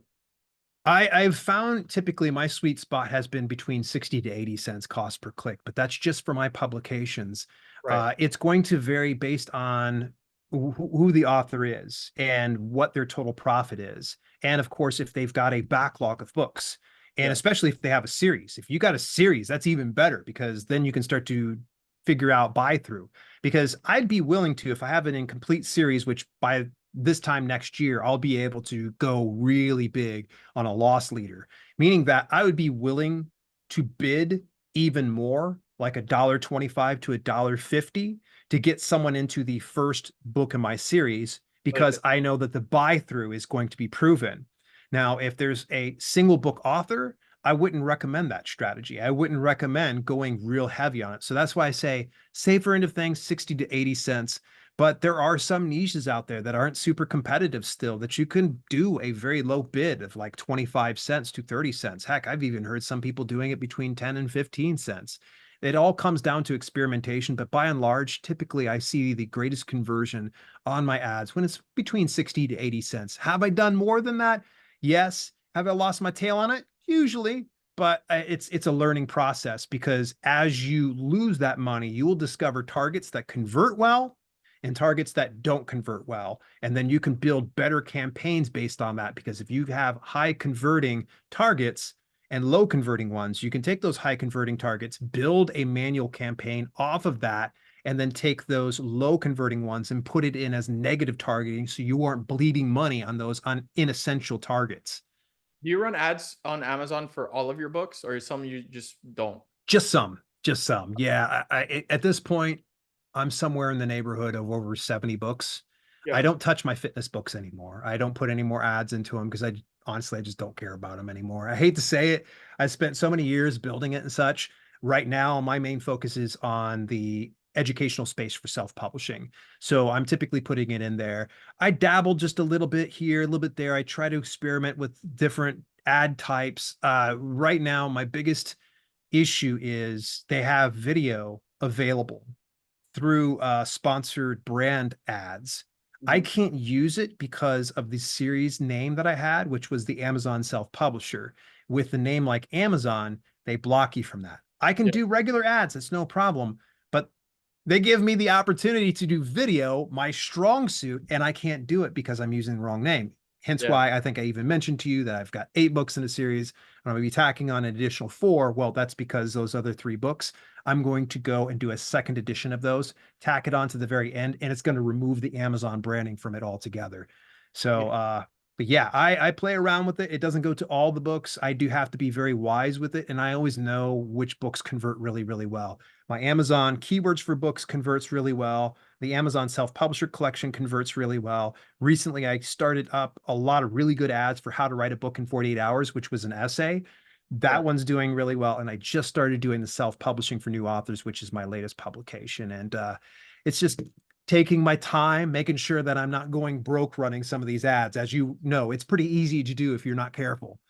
[SPEAKER 1] I've found typically my sweet spot has been between 60 to 80 cents cost per click, but that's just for my publications.
[SPEAKER 2] Right.
[SPEAKER 1] It's going to vary based on who the author is and what their total profit is. And of course, if they've got a backlog of books, and
[SPEAKER 2] Yeah.
[SPEAKER 1] especially if they have a series. If you got a series, that's even better because then you can start to figure out buy through. Because I'd be willing to, if I have an incomplete series, which by this time next year, I'll be able to go really big on a loss leader, meaning that I would be willing to bid even more, like $1.25 to $1.50 to get someone into the first book in my series
[SPEAKER 2] Like
[SPEAKER 1] because I know that the buy through is going to be proven. Now, if there's a single book author, I wouldn't recommend that strategy. I wouldn't recommend going real heavy on it. So that's why I say safer end of things, 60 to 80 cents. But there are some niches out there that aren't super competitive still that you can do a very low bid of like 25 cents to 30 cents. Heck, I've even heard some people doing it between 10 and 15 cents. It all comes down to experimentation, but by and large, typically I see the greatest conversion on my ads when it's between 60 to 80 cents. Have I done more than that? Yes. Have I lost my tail on it? Usually, but it's a learning process because as you lose that money, you will discover targets that convert well and targets that don't convert well. And then you can build better campaigns based on that. Because if you have high converting targets and low converting ones, you can take those high converting targets, build a manual campaign off of that, and then take those low converting ones and put it in as negative targeting so you aren't bleeding money on those inessential targets.
[SPEAKER 2] Do you run ads on Amazon for all of your books, or some you just don't?
[SPEAKER 1] Just some, just some. Yeah, at this point, I'm somewhere in the neighborhood of over 70 books. I
[SPEAKER 2] Yeah.
[SPEAKER 1] don't touch my fitness books anymore. I don't put any more ads into them because I honestly I just don't care about them anymore. I hate to say it. I spent so many years building it and such. Right now, my main focus is on the educational space for self-publishing. So I'm typically putting it in there. I dabble just a little bit here, a little bit there. I try to experiment with different ad types. Right now, my biggest issue is they have video available through sponsored brand ads. I
[SPEAKER 2] Mhm.
[SPEAKER 1] can't use it because of the series name that I had, which was the Amazon self-publisher. With the name like Amazon, they block you from that. I can
[SPEAKER 2] Yeah.
[SPEAKER 1] do regular ads, it's no problem, but they give me the opportunity to do video, my strong suit, and I can't do it because I'm using the wrong name. Hence
[SPEAKER 2] Yeah.
[SPEAKER 1] why I think I even mentioned to you that I've got 8 books in a series. And I'm going to be tacking on an additional 4. Well, that's because those other 3 books, I'm going to go and do a second edition of those, tack it on to the very end, and it's going to remove the Amazon branding from it altogether.
[SPEAKER 2] Yeah.
[SPEAKER 1] So, but yeah, I play around with it. It doesn't go to all the books. I do have to be very wise with it, and I always know which books convert really, really well. My Amazon keywords for books converts really well. The Amazon self-publisher collection converts really well. Recently, I started up a lot of really good ads for how to write a book in 48 hours, which was an essay.
[SPEAKER 2] Yeah.
[SPEAKER 1] That one's doing really well. And I just started doing the self-publishing for new authors, which is my latest publication. And it's just taking my time, making sure that I'm not going broke running some of these ads. As you know, it's pretty easy to do if you're not careful.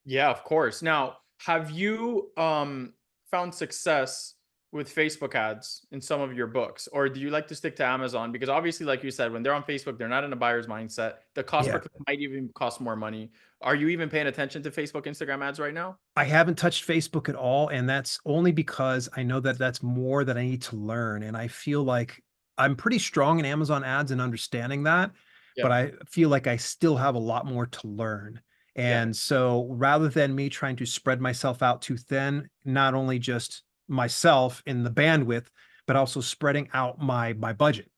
[SPEAKER 2] Yeah, of course. Now, have you found success with Facebook ads in some of your books, or do you like to stick to Amazon? Because obviously, like you said, when they're on Facebook, they're not in a buyer's mindset. The cost per
[SPEAKER 1] Yeah.
[SPEAKER 2] click might even cost more money. Are you even paying attention to Facebook, Instagram ads right now?
[SPEAKER 1] I haven't touched Facebook at all, and that's only because I know that that's more that I need to learn. And I feel like I'm pretty strong in Amazon ads and understanding that, but
[SPEAKER 2] Yeah.
[SPEAKER 1] I feel like I still have a lot more to learn.
[SPEAKER 2] Yeah.
[SPEAKER 1] And so rather than me trying to spread myself out too thin, not only just myself in the bandwidth, but also spreading out my budget.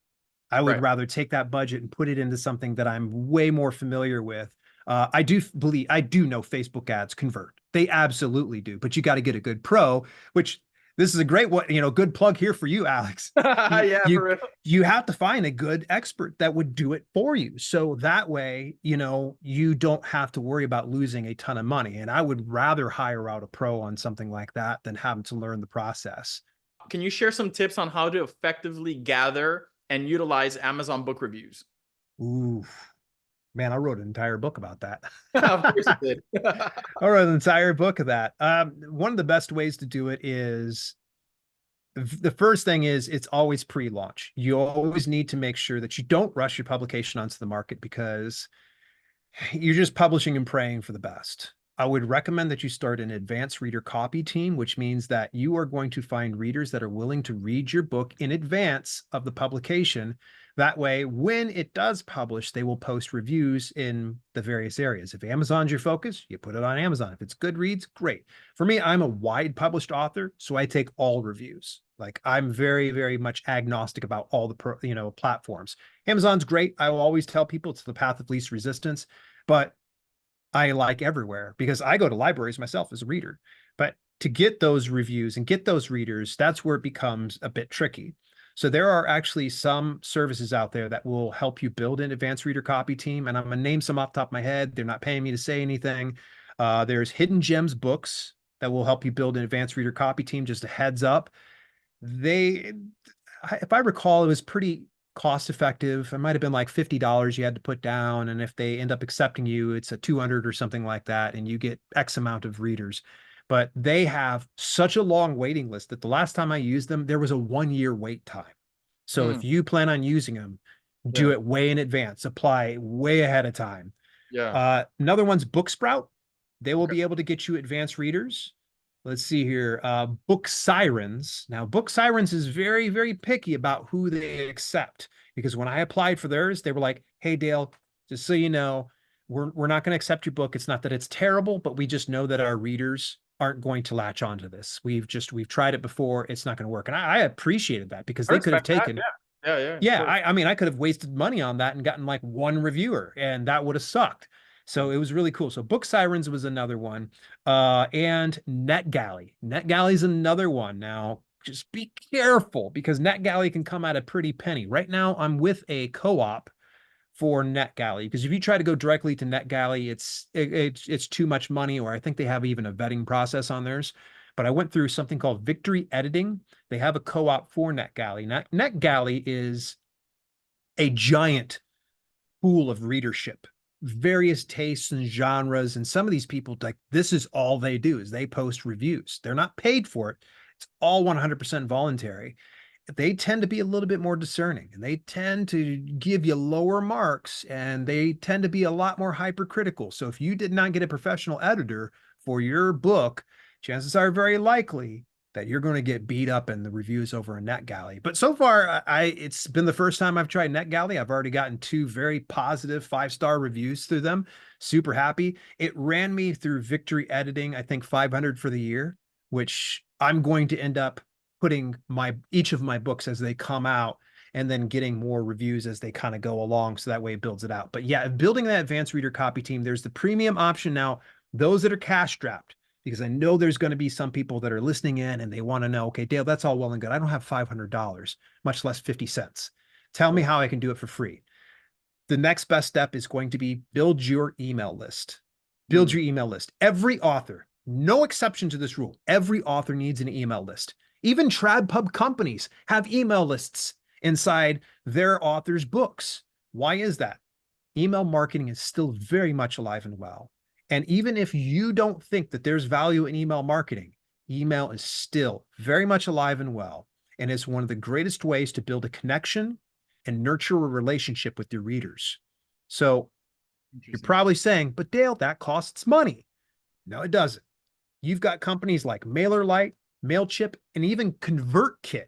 [SPEAKER 1] I would
[SPEAKER 2] Right.
[SPEAKER 1] rather take that budget and put it into something that I'm way more familiar with. I do know Facebook ads convert. They absolutely do, but you got to get a good pro, which this is a great one, good plug here for you, Alex. You,
[SPEAKER 2] Yeah,
[SPEAKER 1] you,
[SPEAKER 2] for real.
[SPEAKER 1] you have to find a good expert that would do it for you. So that way, you don't have to worry about losing a ton of money. And I would rather hire out a pro on something like that than having to learn the process.
[SPEAKER 2] Can you share some tips on how to effectively gather and utilize Amazon book reviews?
[SPEAKER 1] Ooh, man, I wrote an entire book about that.
[SPEAKER 2] Of course you did.
[SPEAKER 1] I wrote an entire book of that. One of the best ways to do it is the first thing is it's always pre-launch. You always need to make sure that you don't rush your publication onto the market because you're just publishing and praying for the best. I would recommend that you start an advanced reader copy team, which means that you are going to find readers that are willing to read your book in advance of the publication. That way, when it does publish, they will post reviews in the various areas. If Amazon's your focus, you put it on Amazon. If it's Goodreads, great. For me, I'm a wide published author, so I take all reviews. Like I'm very, very much agnostic about all the platforms. Amazon's great. I will always tell people it's the path of least resistance, but I like everywhere because I go to libraries myself as a reader. But to get those reviews and get those readers, that's where it becomes a bit tricky. So there are actually some services out there that will help you build an advanced reader copy team. And I'm going to name some off the top of my head. They're not paying me to say anything. There's Hidden Gems Books that will help you build an advanced reader copy team. Just a heads up. They, if I recall, it was pretty cost effective. It might have been like $50 you had to put down. And if they end up accepting you, it's a 200 or something like that. And you get X amount of readers. But they have such a long waiting list that the last time I used them, there was a 1 year wait time. So if
[SPEAKER 2] Mm,
[SPEAKER 1] you plan on using them, do
[SPEAKER 2] yeah.
[SPEAKER 1] it way in advance, apply way ahead of time.
[SPEAKER 2] Yeah.
[SPEAKER 1] Another one's Booksprout. They will
[SPEAKER 2] Okay.
[SPEAKER 1] be able to get you advanced readers. Let's see here. Book Sirens. Now, Book Sirens is very, very picky about who they accept because when I applied for theirs, they were like, "Hey, Dale, just so you know, we're not going to accept your book. It's not that it's terrible, but we just know that our readers aren't going to latch onto this. We've tried it before. It's not going to work. And I appreciated that because
[SPEAKER 2] I
[SPEAKER 1] they could have
[SPEAKER 2] respect that.
[SPEAKER 1] taken,
[SPEAKER 2] Yeah, of
[SPEAKER 1] yeah,
[SPEAKER 2] course.
[SPEAKER 1] I mean, I could have wasted money on that and gotten like one reviewer, and that would have sucked. So it was really cool. So Book Sirens was another one. And NetGalley. NetGalley is another one. Now, just be careful because NetGalley can come at a pretty penny. Right now, I'm with a co-op for NetGalley because if you try to go directly to NetGalley, it's too much money, or I think they have even a vetting process on theirs. But I went through something called Victory Editing. They have a co-op for NetGalley. NetGalley is a giant pool of readership, various tastes and genres. And some of these people, like, this is all they do is they post reviews. They're not paid for it. It's all 100% voluntary. They tend to be a little bit more discerning, and they tend to give you lower marks, and they tend to be a lot more hypercritical. So if you did not get a professional editor for your book, chances are very likely that you're going to get beat up in the reviews over a NetGalley. But so far, it's been the first time I've tried NetGalley. I've already gotten 2 very positive 5-star reviews through them. Super happy. It ran me through Victory Editing, I think 500 for the year, which I'm going to end up putting each of my books as they come out and then getting more reviews as they kind of go along. So that way it builds it out. But yeah, building that advanced reader copy team, there's the premium option now, those that are cash strapped, because I know there's going to be some people that are listening in and they want to know, okay, Dale, that's all well and good. I don't have $500, much less 50 cents. Tell me how I can do it for free. The next best step is going to be build your email list. Build your email list. Every author, no exception to this rule, every author needs an email list. Even TradPub companies have email lists inside their authors' books. Why is that? Email marketing is still very much alive and well. And even if you don't think that there's value in email marketing, email is still very much alive and well. And it's one of the greatest ways to build a connection and nurture a relationship with your readers. So you're probably saying, but Dale, that costs money. No, it doesn't. You've got companies like MailerLite, MailChimp, and even ConvertKit.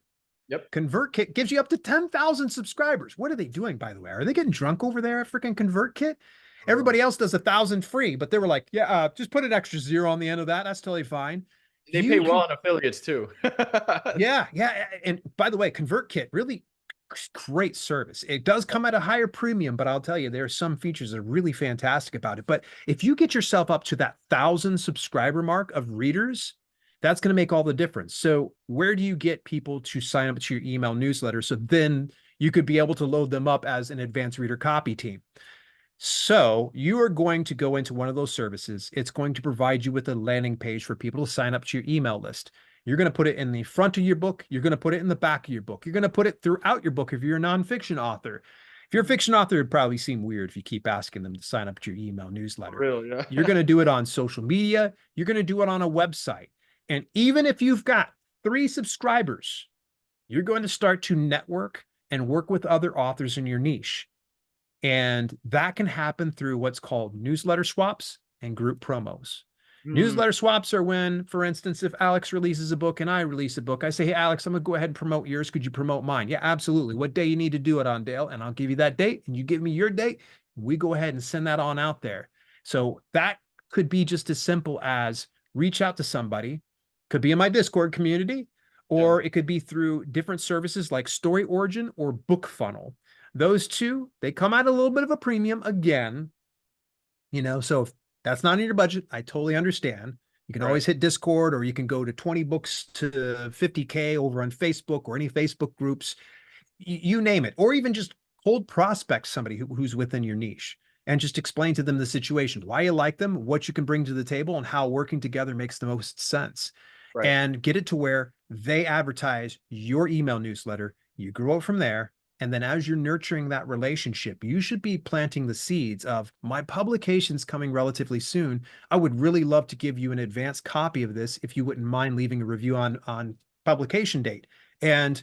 [SPEAKER 2] Yep.
[SPEAKER 1] ConvertKit gives you up to 10,000 subscribers. What are they doing, by the way? Are they getting drunk over there at freaking ConvertKit? Everybody else does 1,000 free, but they were like, yeah, just put an extra 0 on the end of that. That's totally fine.
[SPEAKER 2] They pay well on affiliates too.
[SPEAKER 1] Yeah. And by the way, ConvertKit, really great service. It does come at a higher premium, but I'll tell you, there are some features that are really fantastic about it. But if you get yourself up to that 1,000 subscriber mark of readers, that's going to make all the difference. So where do you get people to sign up to your email newsletter? So then you could be able to load them up as an advanced reader copy team. So you are going to go into one of those services. It's going to provide you with a landing page for people to sign up to your email list. You're going to put it in the front of your book. You're going to put it in the back of your book. You're going to put it throughout your book if you're a nonfiction author. If you're a fiction author, it'd probably seem weird if you keep asking them to sign up to your email newsletter.
[SPEAKER 2] Really, yeah.
[SPEAKER 1] You're going to do it on social media. You're going to do it on a website. And even if you've got 3 subscribers, you're going to start to network and work with other authors in your niche. And that can happen through what's called newsletter swaps and group promos. Newsletter swaps are when, for instance, if Alex releases a book and I release a book, I say, hey, Alex, I'm going to go ahead and promote yours. Could you promote mine? Yeah, absolutely. What day you need to do it on, Dale? And I'll give you that date and you give me your date. We go ahead and send that on out there. So that could be just as simple as reach out to somebody, could be in my Discord community, or it could be through different services like Story Origin or Book Funnel. Those two, they come at a little bit of a premium again, so if that's not in your budget, I totally understand. You can always hit Discord, or you can go to 20 books to 50K over on Facebook or any Facebook groups, you name it, or even just cold prospect somebody who's within your niche and just explain to them the situation, why you like them, what you can bring to the table, and how working together makes the most sense. And get it to where they advertise your email newsletter. You grow it from there. And then as you're nurturing that relationship, you should be planting the seeds of my publication's coming relatively soon. I would really love to give you an advanced copy of this if you wouldn't mind leaving a review on publication date. And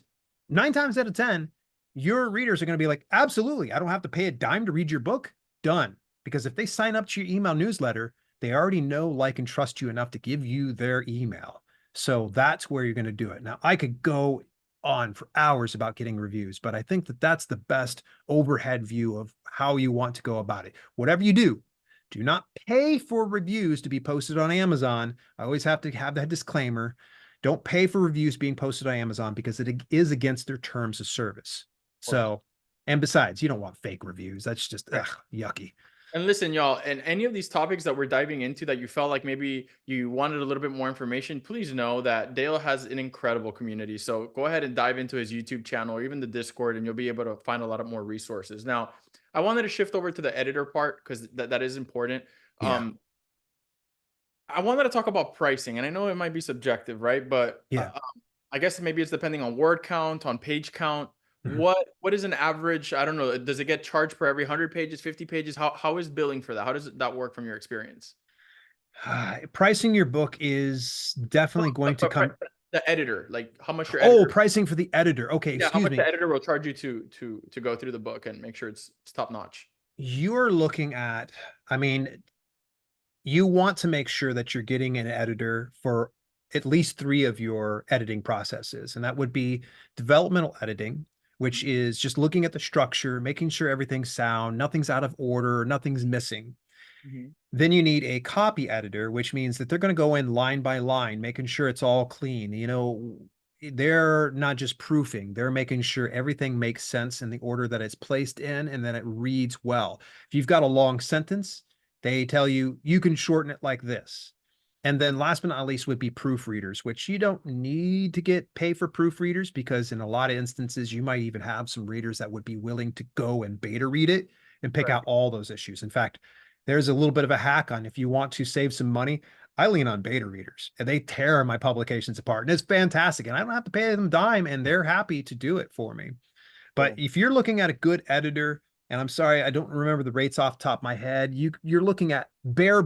[SPEAKER 1] 9 times out of 10, your readers are going to be like, absolutely, I don't have to pay a dime to read your book. Done. Because if they sign up to your email newsletter, they already know, like, and trust you enough to give you their email. So that's where you're going to do it. Now, I could go on for hours about getting reviews, but I think that that's the best overhead view of how you want to go about it. Whatever you do, Do not pay for reviews to be posted on Amazon. I always have to have that disclaimer. Don't pay for reviews being posted on Amazon because it is against their terms of service.
[SPEAKER 2] Of course.
[SPEAKER 1] So, and besides, you don't want fake reviews. That's just
[SPEAKER 2] Right.
[SPEAKER 1] yucky.
[SPEAKER 2] And listen, y'all, and any of these topics that we're diving into that you felt like maybe you wanted a little bit more information, please know that Dale has an incredible community. So go ahead and dive into his YouTube channel or even the Discord, and you'll be able to find a lot of more resources. Now, I wanted to shift over to the editor part because that is important.
[SPEAKER 1] Yeah.
[SPEAKER 2] I wanted to talk about pricing, and I know it might be subjective, right? But
[SPEAKER 1] Yeah.
[SPEAKER 2] I guess maybe it's depending on word count, on page count.
[SPEAKER 1] Mhm.
[SPEAKER 2] What is an average? I don't know. Does it get charged per every 100 pages, 50 pages? How is billing for that? How does that work from your experience?
[SPEAKER 1] Pricing your book is
[SPEAKER 2] No,
[SPEAKER 1] definitely going to come.
[SPEAKER 2] the editor, like how much your
[SPEAKER 1] Oh,
[SPEAKER 2] editor,
[SPEAKER 1] pricing for the editor. Okay,
[SPEAKER 2] yeah, how
[SPEAKER 1] excuse
[SPEAKER 2] much the
[SPEAKER 1] me.
[SPEAKER 2] editor will charge you to go through the book and make sure it's top notch.
[SPEAKER 1] You're looking at, I mean, you want to make sure that you're getting an editor for at least three of your editing processes. And that would be developmental editing, which
[SPEAKER 2] Mhm,
[SPEAKER 1] is just looking at the structure, making sure everything's sound, nothing's out of order, nothing's missing.
[SPEAKER 2] mhm,
[SPEAKER 1] Then you need a copy editor, which means that they're going to go in line by line, making sure it's all clean. They're not just proofing, they're making sure everything makes sense in the order that it's placed in and that it reads well. If you've got a long sentence, they tell you you can shorten it like this. And then last but not least would be proofreaders, which you don't need to get pay for proofreaders because in a lot of instances, you might even have some readers that would be willing to go and beta read it and pick
[SPEAKER 2] right.
[SPEAKER 1] out all those issues. In fact, there's a little bit of a hack on if you want to save some money. I lean on beta readers and they tear my publications apart and it's fantastic. And I don't have to pay them a dime and they're happy to do it for me. But
[SPEAKER 2] Cool.
[SPEAKER 1] if you're looking at a good editor, and I'm sorry, I don't remember the rates off the top of my head, you're looking at bare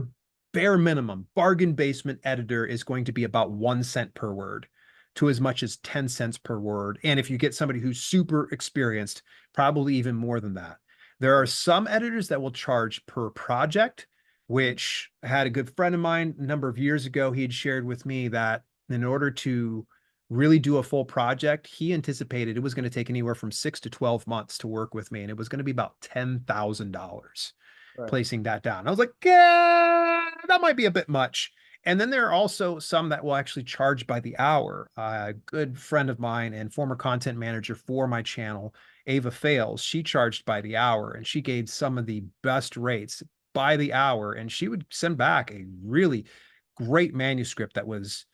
[SPEAKER 1] minimum bargain basement editor is going to be about 1 cent per word to as much as 10 cents per word. And if you get somebody who's super experienced, probably even more than that. There are
[SPEAKER 2] Okay.
[SPEAKER 1] some editors that will charge per project,
[SPEAKER 2] Mhm,
[SPEAKER 1] which I had a good friend of mine a number of years ago. He had shared with me that in order to really do a full project, he anticipated it was going to take anywhere from 6 to 12 months to work with me. And it was going to be about $10,000
[SPEAKER 2] right.
[SPEAKER 1] placing that down. I was like, yeah, that might be a bit much. And then there are also some that will actually charge by the hour. A good friend of mine and former content manager for my channel, Ava Fails, she charged by the hour and she gave some of the best rates by the hour. And she would send back a really great manuscript that was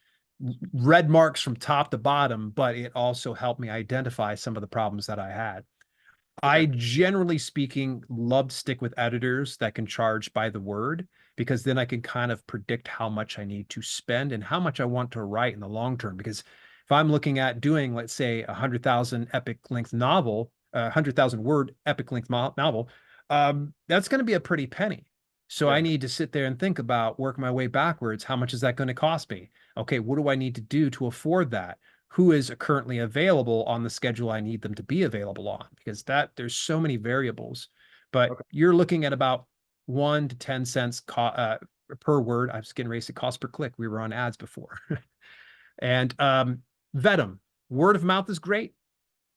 [SPEAKER 1] red marks from top to bottom, but it also helped me identify some of the problems that I had.
[SPEAKER 2] Okay.
[SPEAKER 1] I generally speaking love to stick with editors that can charge by the word because then I can kind of predict how much I need to spend and how much I want to write in the long term. Because if I'm looking at doing, let's say, 100,000 epic length novel, 100,000 word epic length novel, that's going to be a pretty penny. So I
[SPEAKER 2] Yeah.
[SPEAKER 1] need to sit there and think about work my way backwards. How much is that going to cost me? Okay, what do I need to do to afford that? Who is currently available on the schedule I need them to be available on because that there's so many variables. But
[SPEAKER 2] Okay.
[SPEAKER 1] you're looking at about 1 to 10 cents per word. I was getting ready to cost per click. We were on ads before. And vet them. Word of mouth is great.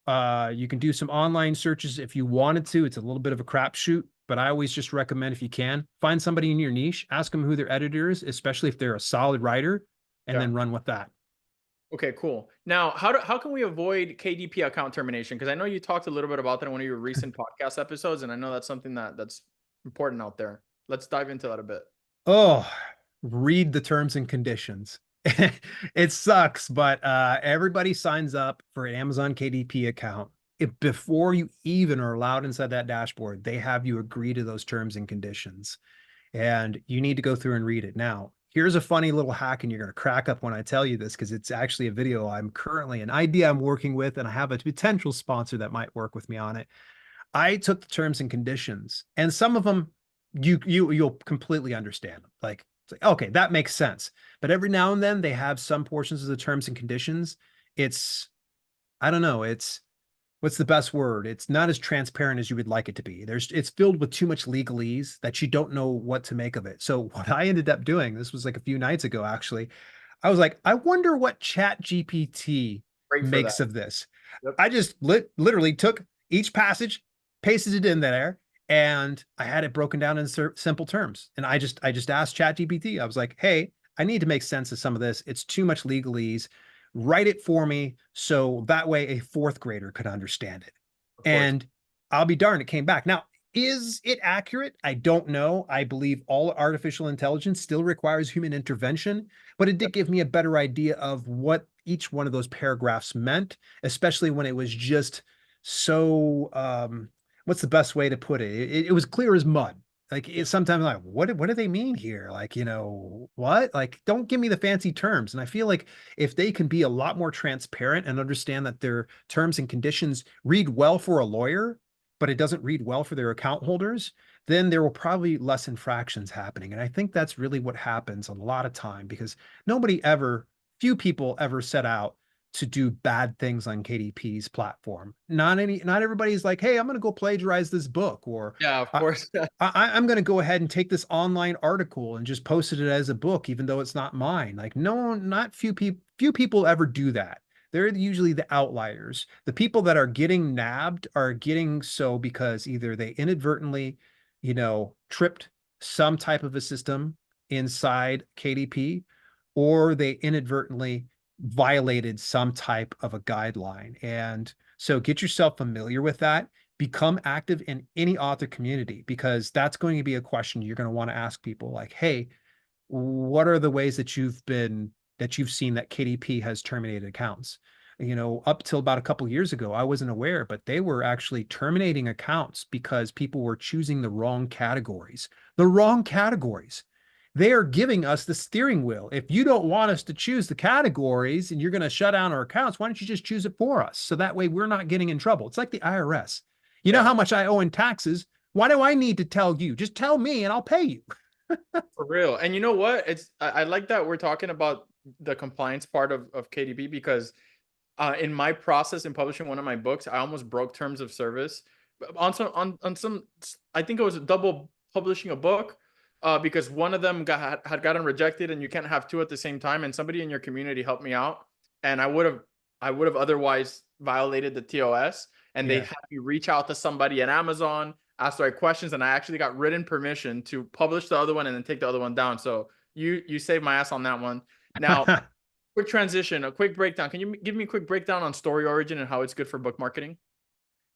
[SPEAKER 1] You can do some online searches if you wanted to. It's a little bit of a crapshoot, but I always just recommend if you can find somebody in your niche, ask them who their editor is, especially if they're a solid writer, and
[SPEAKER 2] Yeah.
[SPEAKER 1] then run with that.
[SPEAKER 2] Okay, cool. Now, how can we avoid KDP account termination? Because I know you talked a little bit about that in one of your recent podcast episodes, and I know that's something that's important out there. Let's dive into that a bit.
[SPEAKER 1] Oh, read the terms and conditions. It sucks, but everybody signs up for an Amazon KDP account. If before you even are allowed inside that dashboard, they have you agree to those terms and conditions. And you need to go through and read it. Now, here's a funny little hack, and you're going to crack up when I tell you this because it's actually a video I'm currently an idea I'm working with, and I have a potential sponsor that might work with me on it. I took the terms and conditions, and some of them you'll completely understand them. Like it's like, okay, that makes sense. But every now and then they have some portions of the terms and conditions. It's I don't know, it's what's the best word? It's not as transparent as you would like it to be. It's filled with too much legalese that you don't know what to make of it. So what I ended up doing, this was like a few nights ago actually, I was like, I wonder what Chat GPT
[SPEAKER 2] Great for that.
[SPEAKER 1] makes of this.
[SPEAKER 2] Yep.
[SPEAKER 1] I just literally took each passage, pasted it in there, and I had it broken down in simple terms. And I just asked ChatGPT. I was like, hey, I need to make sense of some of this. It's too much legalese. Write it for me so that way a fourth grader could understand it.
[SPEAKER 2] Of course.
[SPEAKER 1] And I'll be darned, it came back. Now, is it accurate? I don't know. I believe all artificial intelligence still requires human intervention, but it did give me a better idea of what each one of those paragraphs meant, especially when it was just so what's the best way to put it? It was clear as mud. Like sometimes like, what do they mean here? Like, what? Like, don't give me the fancy terms. And I feel like if they can be a lot more transparent and understand that their terms and conditions read well for a lawyer, but it doesn't read well for their account holders, then there will probably less infractions happening. And I think that's really what happens a lot of time because few people ever set out to do bad things on KDP's platform. Not everybody's like, hey, I'm going to go plagiarize this book, or
[SPEAKER 2] Yeah, of
[SPEAKER 1] I,
[SPEAKER 2] course.
[SPEAKER 1] I'm going to go ahead and take this online article and just posted it as a book, even though it's not mine. Like, no, not few people. Few people ever do that. They're usually the outliers. The people that are getting nabbed are getting so because either they inadvertently, tripped some type of a system inside KDP, or they inadvertently violated some type of a guideline. And so get yourself familiar with that. Become active in any author community because that's going to be a question you're going to want to ask people like, hey, what are the ways that you've seen that KDP has terminated accounts? Up till about a couple of years ago, I wasn't aware, but they were actually terminating accounts because people were choosing the wrong categories. The wrong categories. They are giving us the steering wheel. If you don't want us to choose the categories and you're going to shut down our accounts, why don't you just choose it for us? So that way we're not getting in trouble. It's like the IRS. You know
[SPEAKER 2] Yeah,
[SPEAKER 1] how much I owe in taxes? Why do I need to tell you? Just tell me and I'll pay you.
[SPEAKER 2] for real. And you know what? I like that we're talking about the compliance part of KDP because in my process in publishing one of my books, I almost broke terms of service on some. I think it was double publishing a book because one of them had gotten rejected, and you can't have two at the same time. And somebody in your community helped me out, and I would have otherwise violated the TOS. And they
[SPEAKER 1] Yeah.
[SPEAKER 2] had me reach out to somebody at Amazon, ask the right questions, and I actually got written permission to publish the other one and then take the other one down. So you saved my ass on that one. Now, quick transition, a quick breakdown. Can you give me a quick breakdown on story origin and how it's good for book marketing?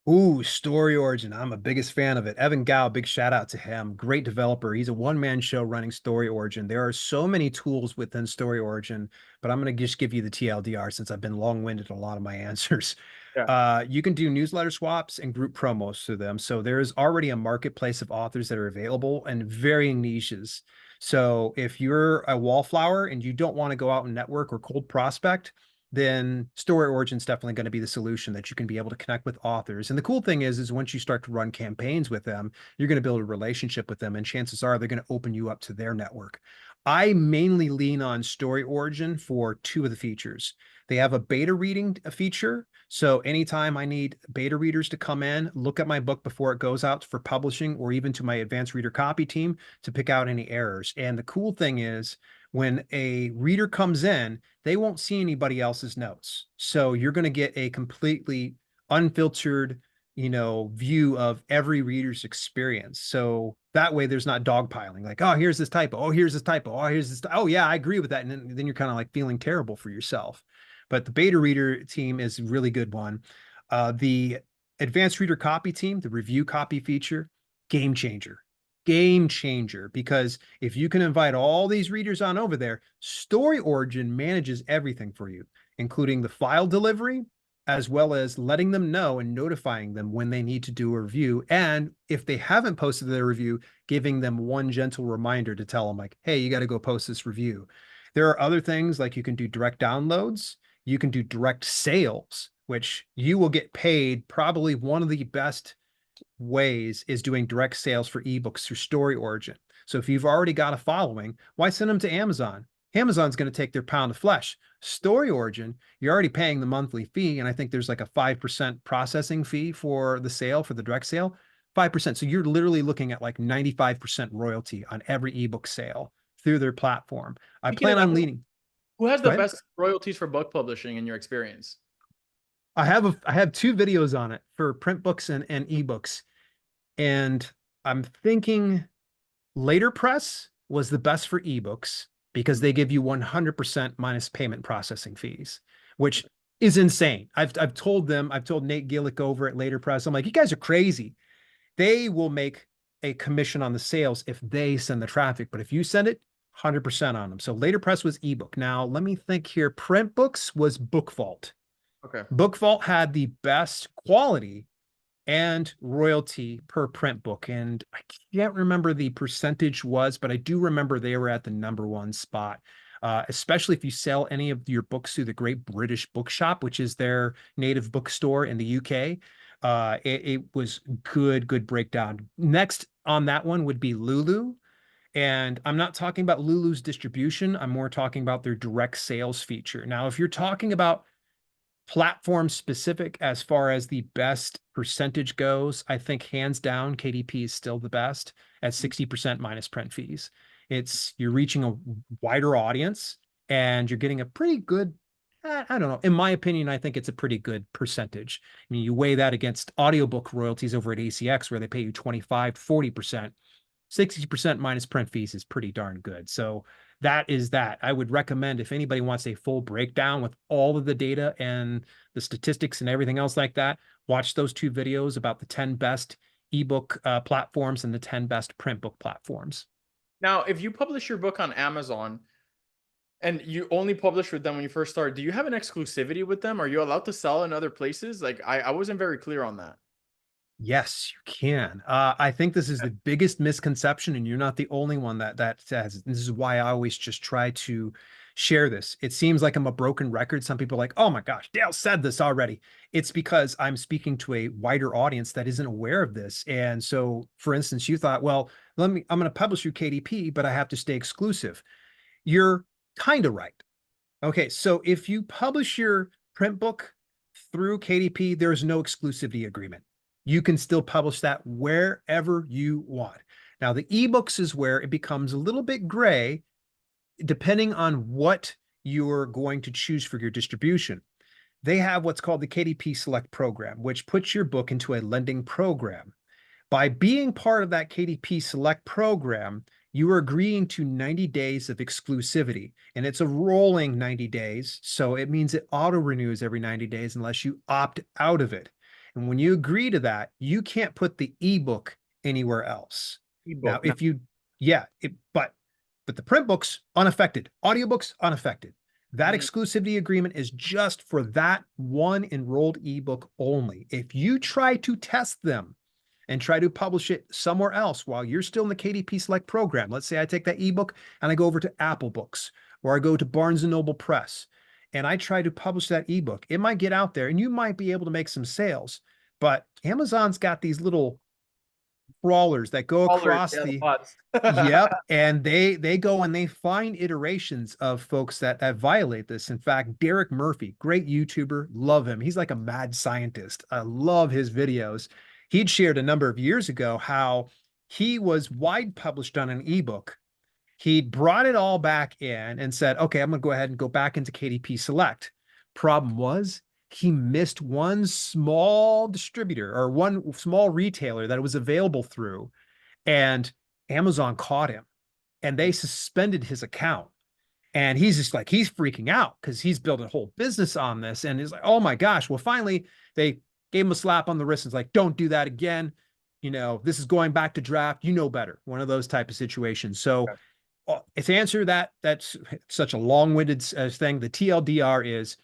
[SPEAKER 1] Ooh, Story Origin. I'm a biggest fan of it. Evan Gao, big shout out to him. Great developer. He's a one-man show running Story Origin. There are so many tools within Story Origin, but I'm going to just give you the TLDR since I've been long-winded in a lot of my answers.
[SPEAKER 2] Yeah.
[SPEAKER 1] You can do newsletter swaps and group promos through them. So there is already a marketplace of authors that are available and varying niches. So if you're a wallflower and you don't want to go out and network or cold prospect, then Story Origin is definitely going to be the solution that you can be able to connect with authors. And the cool thing is once you start to run campaigns with them, you're going to build a relationship with them, and chances are they're going to open you up to their network. I mainly lean on Story Origin for two of the features. They have a beta reading feature. So anytime I need beta readers to come in, look at my book before it goes out for publishing or even to my advanced reader copy team to pick out any errors. And the cool thing is when a reader comes in, they won't see anybody else's notes. So you're going to get a completely unfiltered, view of every reader's experience. So that way there's not dogpiling like, oh, here's this typo. Oh, here's this typo. Oh, here's this. Oh, yeah, I agree with that. And then you're kind of like feeling terrible for yourself. But the beta reader team is a really good one. The advanced reader copy team, the review copy feature, game changer. Game changer, because if you can invite all these readers on over there, Story Origin manages everything for you, including the file delivery, as well as letting them know and notifying them when they need to do a review. And if they haven't posted their review, giving them one gentle reminder to tell them, like, hey, you got to go post this review. There are other things like you can do direct downloads, you can do direct sales, which you will get paid. Probably one of the best ways is doing direct sales for ebooks through Story Origin. So if you've already got a following, why send them to Amazon? Amazon's going to take their pound of flesh. Story Origin, you're already paying the monthly fee, and I think there's like a 5% processing fee for the sale, for the direct sale, 5%. So you're literally looking at like 95% royalty on every ebook sale through their platform. I
[SPEAKER 2] Speaking of
[SPEAKER 1] plan
[SPEAKER 2] that,
[SPEAKER 1] on leaning.
[SPEAKER 2] who has
[SPEAKER 1] Go
[SPEAKER 2] the
[SPEAKER 1] ahead.
[SPEAKER 2] best royalties for book publishing in your experience?
[SPEAKER 1] I have 2 videos on it for print books and ebooks. And I'm thinking Later Press was the best for ebooks because they give you 100% minus payment processing fees, which is insane. I've told them, I've told Nate Gillick over at Later Press, I'm like, you guys are crazy. They will make a commission on the sales if they send the traffic, but if you send it, 100% on them. So Later Press was ebook. Now let me think here. Print books was Book Vault.
[SPEAKER 2] Okay.
[SPEAKER 1] Book Vault had the best quality and royalty per print book. And I can't remember the percentage was, but I do remember they were at the #1 spot. Especially if you sell any of your books through the Great British Bookshop, which is their native bookstore in the UK. It was good breakdown. Next on that one would be Lulu. And I'm not talking about Lulu's distribution. I'm more talking about their direct sales feature. Now, if you're talking about platform specific as far as the best percentage goes, I think hands down KDP is still the best at 60% minus print fees. You're reaching a wider audience and you're getting a pretty good, I don't know, in my opinion, I think it's a pretty good percentage. I mean, you weigh that against audiobook royalties over at ACX where they pay you 25 40%. 60% minus print fees is pretty darn good. So that is that. I would recommend if anybody wants a full breakdown with all of the data and the statistics and everything else like that, watch those 2 videos about the 10 best ebook platforms and the 10 best print book platforms.
[SPEAKER 2] Now, if you publish your book on Amazon and you only publish with them when you first start, do you have an exclusivity with them? Are you allowed to sell in other places? Like I wasn't very clear on that.
[SPEAKER 1] Yes, you can. I think this is the biggest misconception, and you're not the only one that says. This is why I always just try to share this. It seems like I'm a broken record. Some people are like, "Oh my gosh, Dale said this already." It's because I'm speaking to a wider audience that isn't aware of this. And so, for instance, you thought, "Well, I'm going to publish through KDP, but I have to stay exclusive." You're kind of right. Okay, so if you publish your print book through KDP, there's no exclusivity agreement. You can still publish that wherever you want. Now, the ebooks is where it becomes a little bit gray, depending on what you're going to choose for your distribution. They have what's called the KDP Select program, which puts your book into a lending program. By being part of that KDP Select program, you are agreeing to 90 days of exclusivity, and it's a rolling 90 days. So it means it auto renews every 90 days unless you opt out of it. And when you agree to that, you can't put the ebook anywhere else. Now,
[SPEAKER 2] Ebook.
[SPEAKER 1] if you, yeah, but the print books unaffected, audiobooks unaffected. That exclusivity agreement is just for that one enrolled ebook only. If you try to test them and try to publish it somewhere else while you're still in the KDP Select program. Let's say I take that ebook and I go over to Apple Books or I go to Barnes & Noble Press and I try to publish that ebook. It might get out there and you might be able to make some sales, but Amazon's got these little crawlers that go across
[SPEAKER 2] Yeah, the
[SPEAKER 1] the
[SPEAKER 2] pods.
[SPEAKER 1] yep, and they go and they find iterations of folks that violate this. In fact, Derek Murphy, great YouTuber, love him. He's like a mad scientist. I love his videos. He'd shared a number of years ago how he was wide published on an ebook. He brought it all back in and said, okay, I'm going to go ahead and go back into KDP Select. Problem was, he missed one small distributor or one small retailer that it was available through, and Amazon caught him and they suspended his account. And he's just like, he's freaking out because he's built a whole business on this. And he's like, oh my gosh. Well, finally, they gave him a slap on the wrist and it's like, don't do that again. You know, this is going back to draft. You know better. One of those type of situations. So to answer that, that's such a long-winded thing. The TLDR is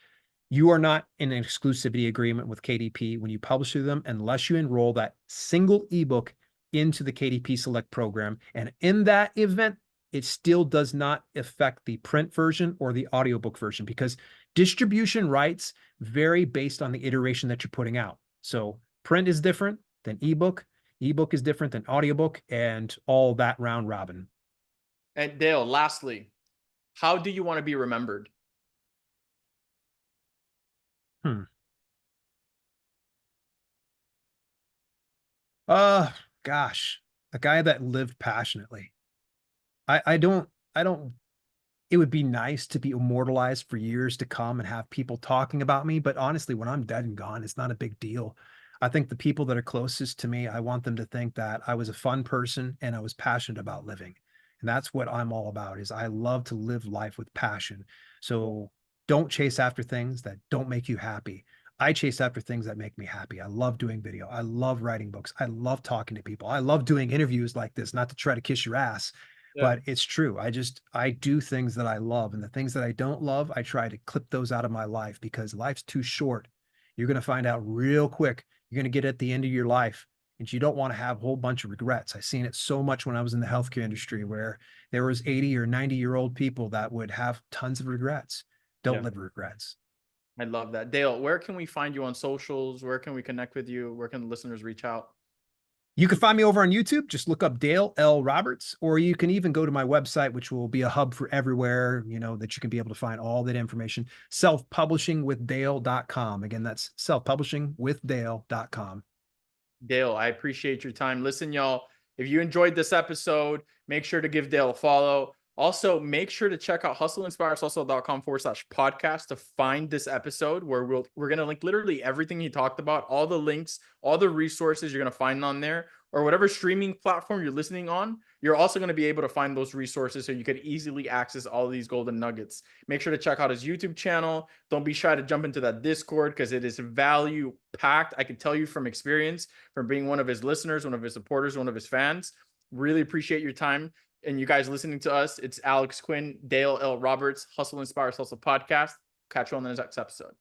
[SPEAKER 1] you are not in an exclusivity agreement with KDP when you publish through them unless you enroll that single ebook into the KDP Select program. And in that event, it still does not affect the print version or the audiobook version because distribution rights vary based on the iteration that you're putting out. So print is different than ebook, ebook is different than audiobook, and all that round robin.
[SPEAKER 2] And Dale, lastly, how do you want to be remembered?
[SPEAKER 1] Gosh, a guy that lived passionately. I don't, it would be nice to be immortalized for years to come and have people talking about me. But honestly, when I'm dead and gone, it's not a big deal. I think the people that are closest to me, I want them to think that I was a fun person and I was passionate about living. And that's what I'm all about is I love to live life with passion. So don't chase after things that don't make you happy. I chase after things that make me happy. I love doing video. I love writing books. I love talking to people. I love doing interviews like this, not to try to kiss your ass,
[SPEAKER 2] Yeah.
[SPEAKER 1] but it's true. I do things that I love, and the things that I don't love, I try to clip those out of my life because life's too short. You're going to find out real quick. You're going to get at the end of your life and you don't want to have a whole bunch of regrets. I've seen it so much when I was in the healthcare industry where there was 80 or 90-year-old people that would have tons of regrets. Don't
[SPEAKER 2] Yeah.
[SPEAKER 1] live regrets.
[SPEAKER 2] I love that. Dale, where can we find you on socials? Where can we connect with you? Where can the listeners reach out?
[SPEAKER 1] You can find me over on YouTube. Just look up Dale L. Roberts, or you can even go to my website, which will be a hub for everywhere, that you can be able to find all that information. Selfpublishingwithdale.com. Again, that's selfpublishingwithdale.com.
[SPEAKER 2] Dale, I appreciate your time. Listen, y'all, if you enjoyed this episode, make sure to give Dale a follow. Also, make sure to check out hustleinspireshustle.com/podcast to find this episode where we're going to link literally everything he talked about, all the links, all the resources you're going to find on there, or whatever streaming platform you're listening on. You're also going to be able to find those resources so you could easily access all of these golden nuggets. Make sure to check out his YouTube channel. Don't be shy to jump into that Discord because it is value packed. I can tell you from experience, from being one of his listeners, one of his supporters, one of his fans. Really appreciate your time and you guys listening to us. It's Alex Quinn, Dale L. Roberts, Hustle Inspires Hustle podcast. Catch you on the next episode.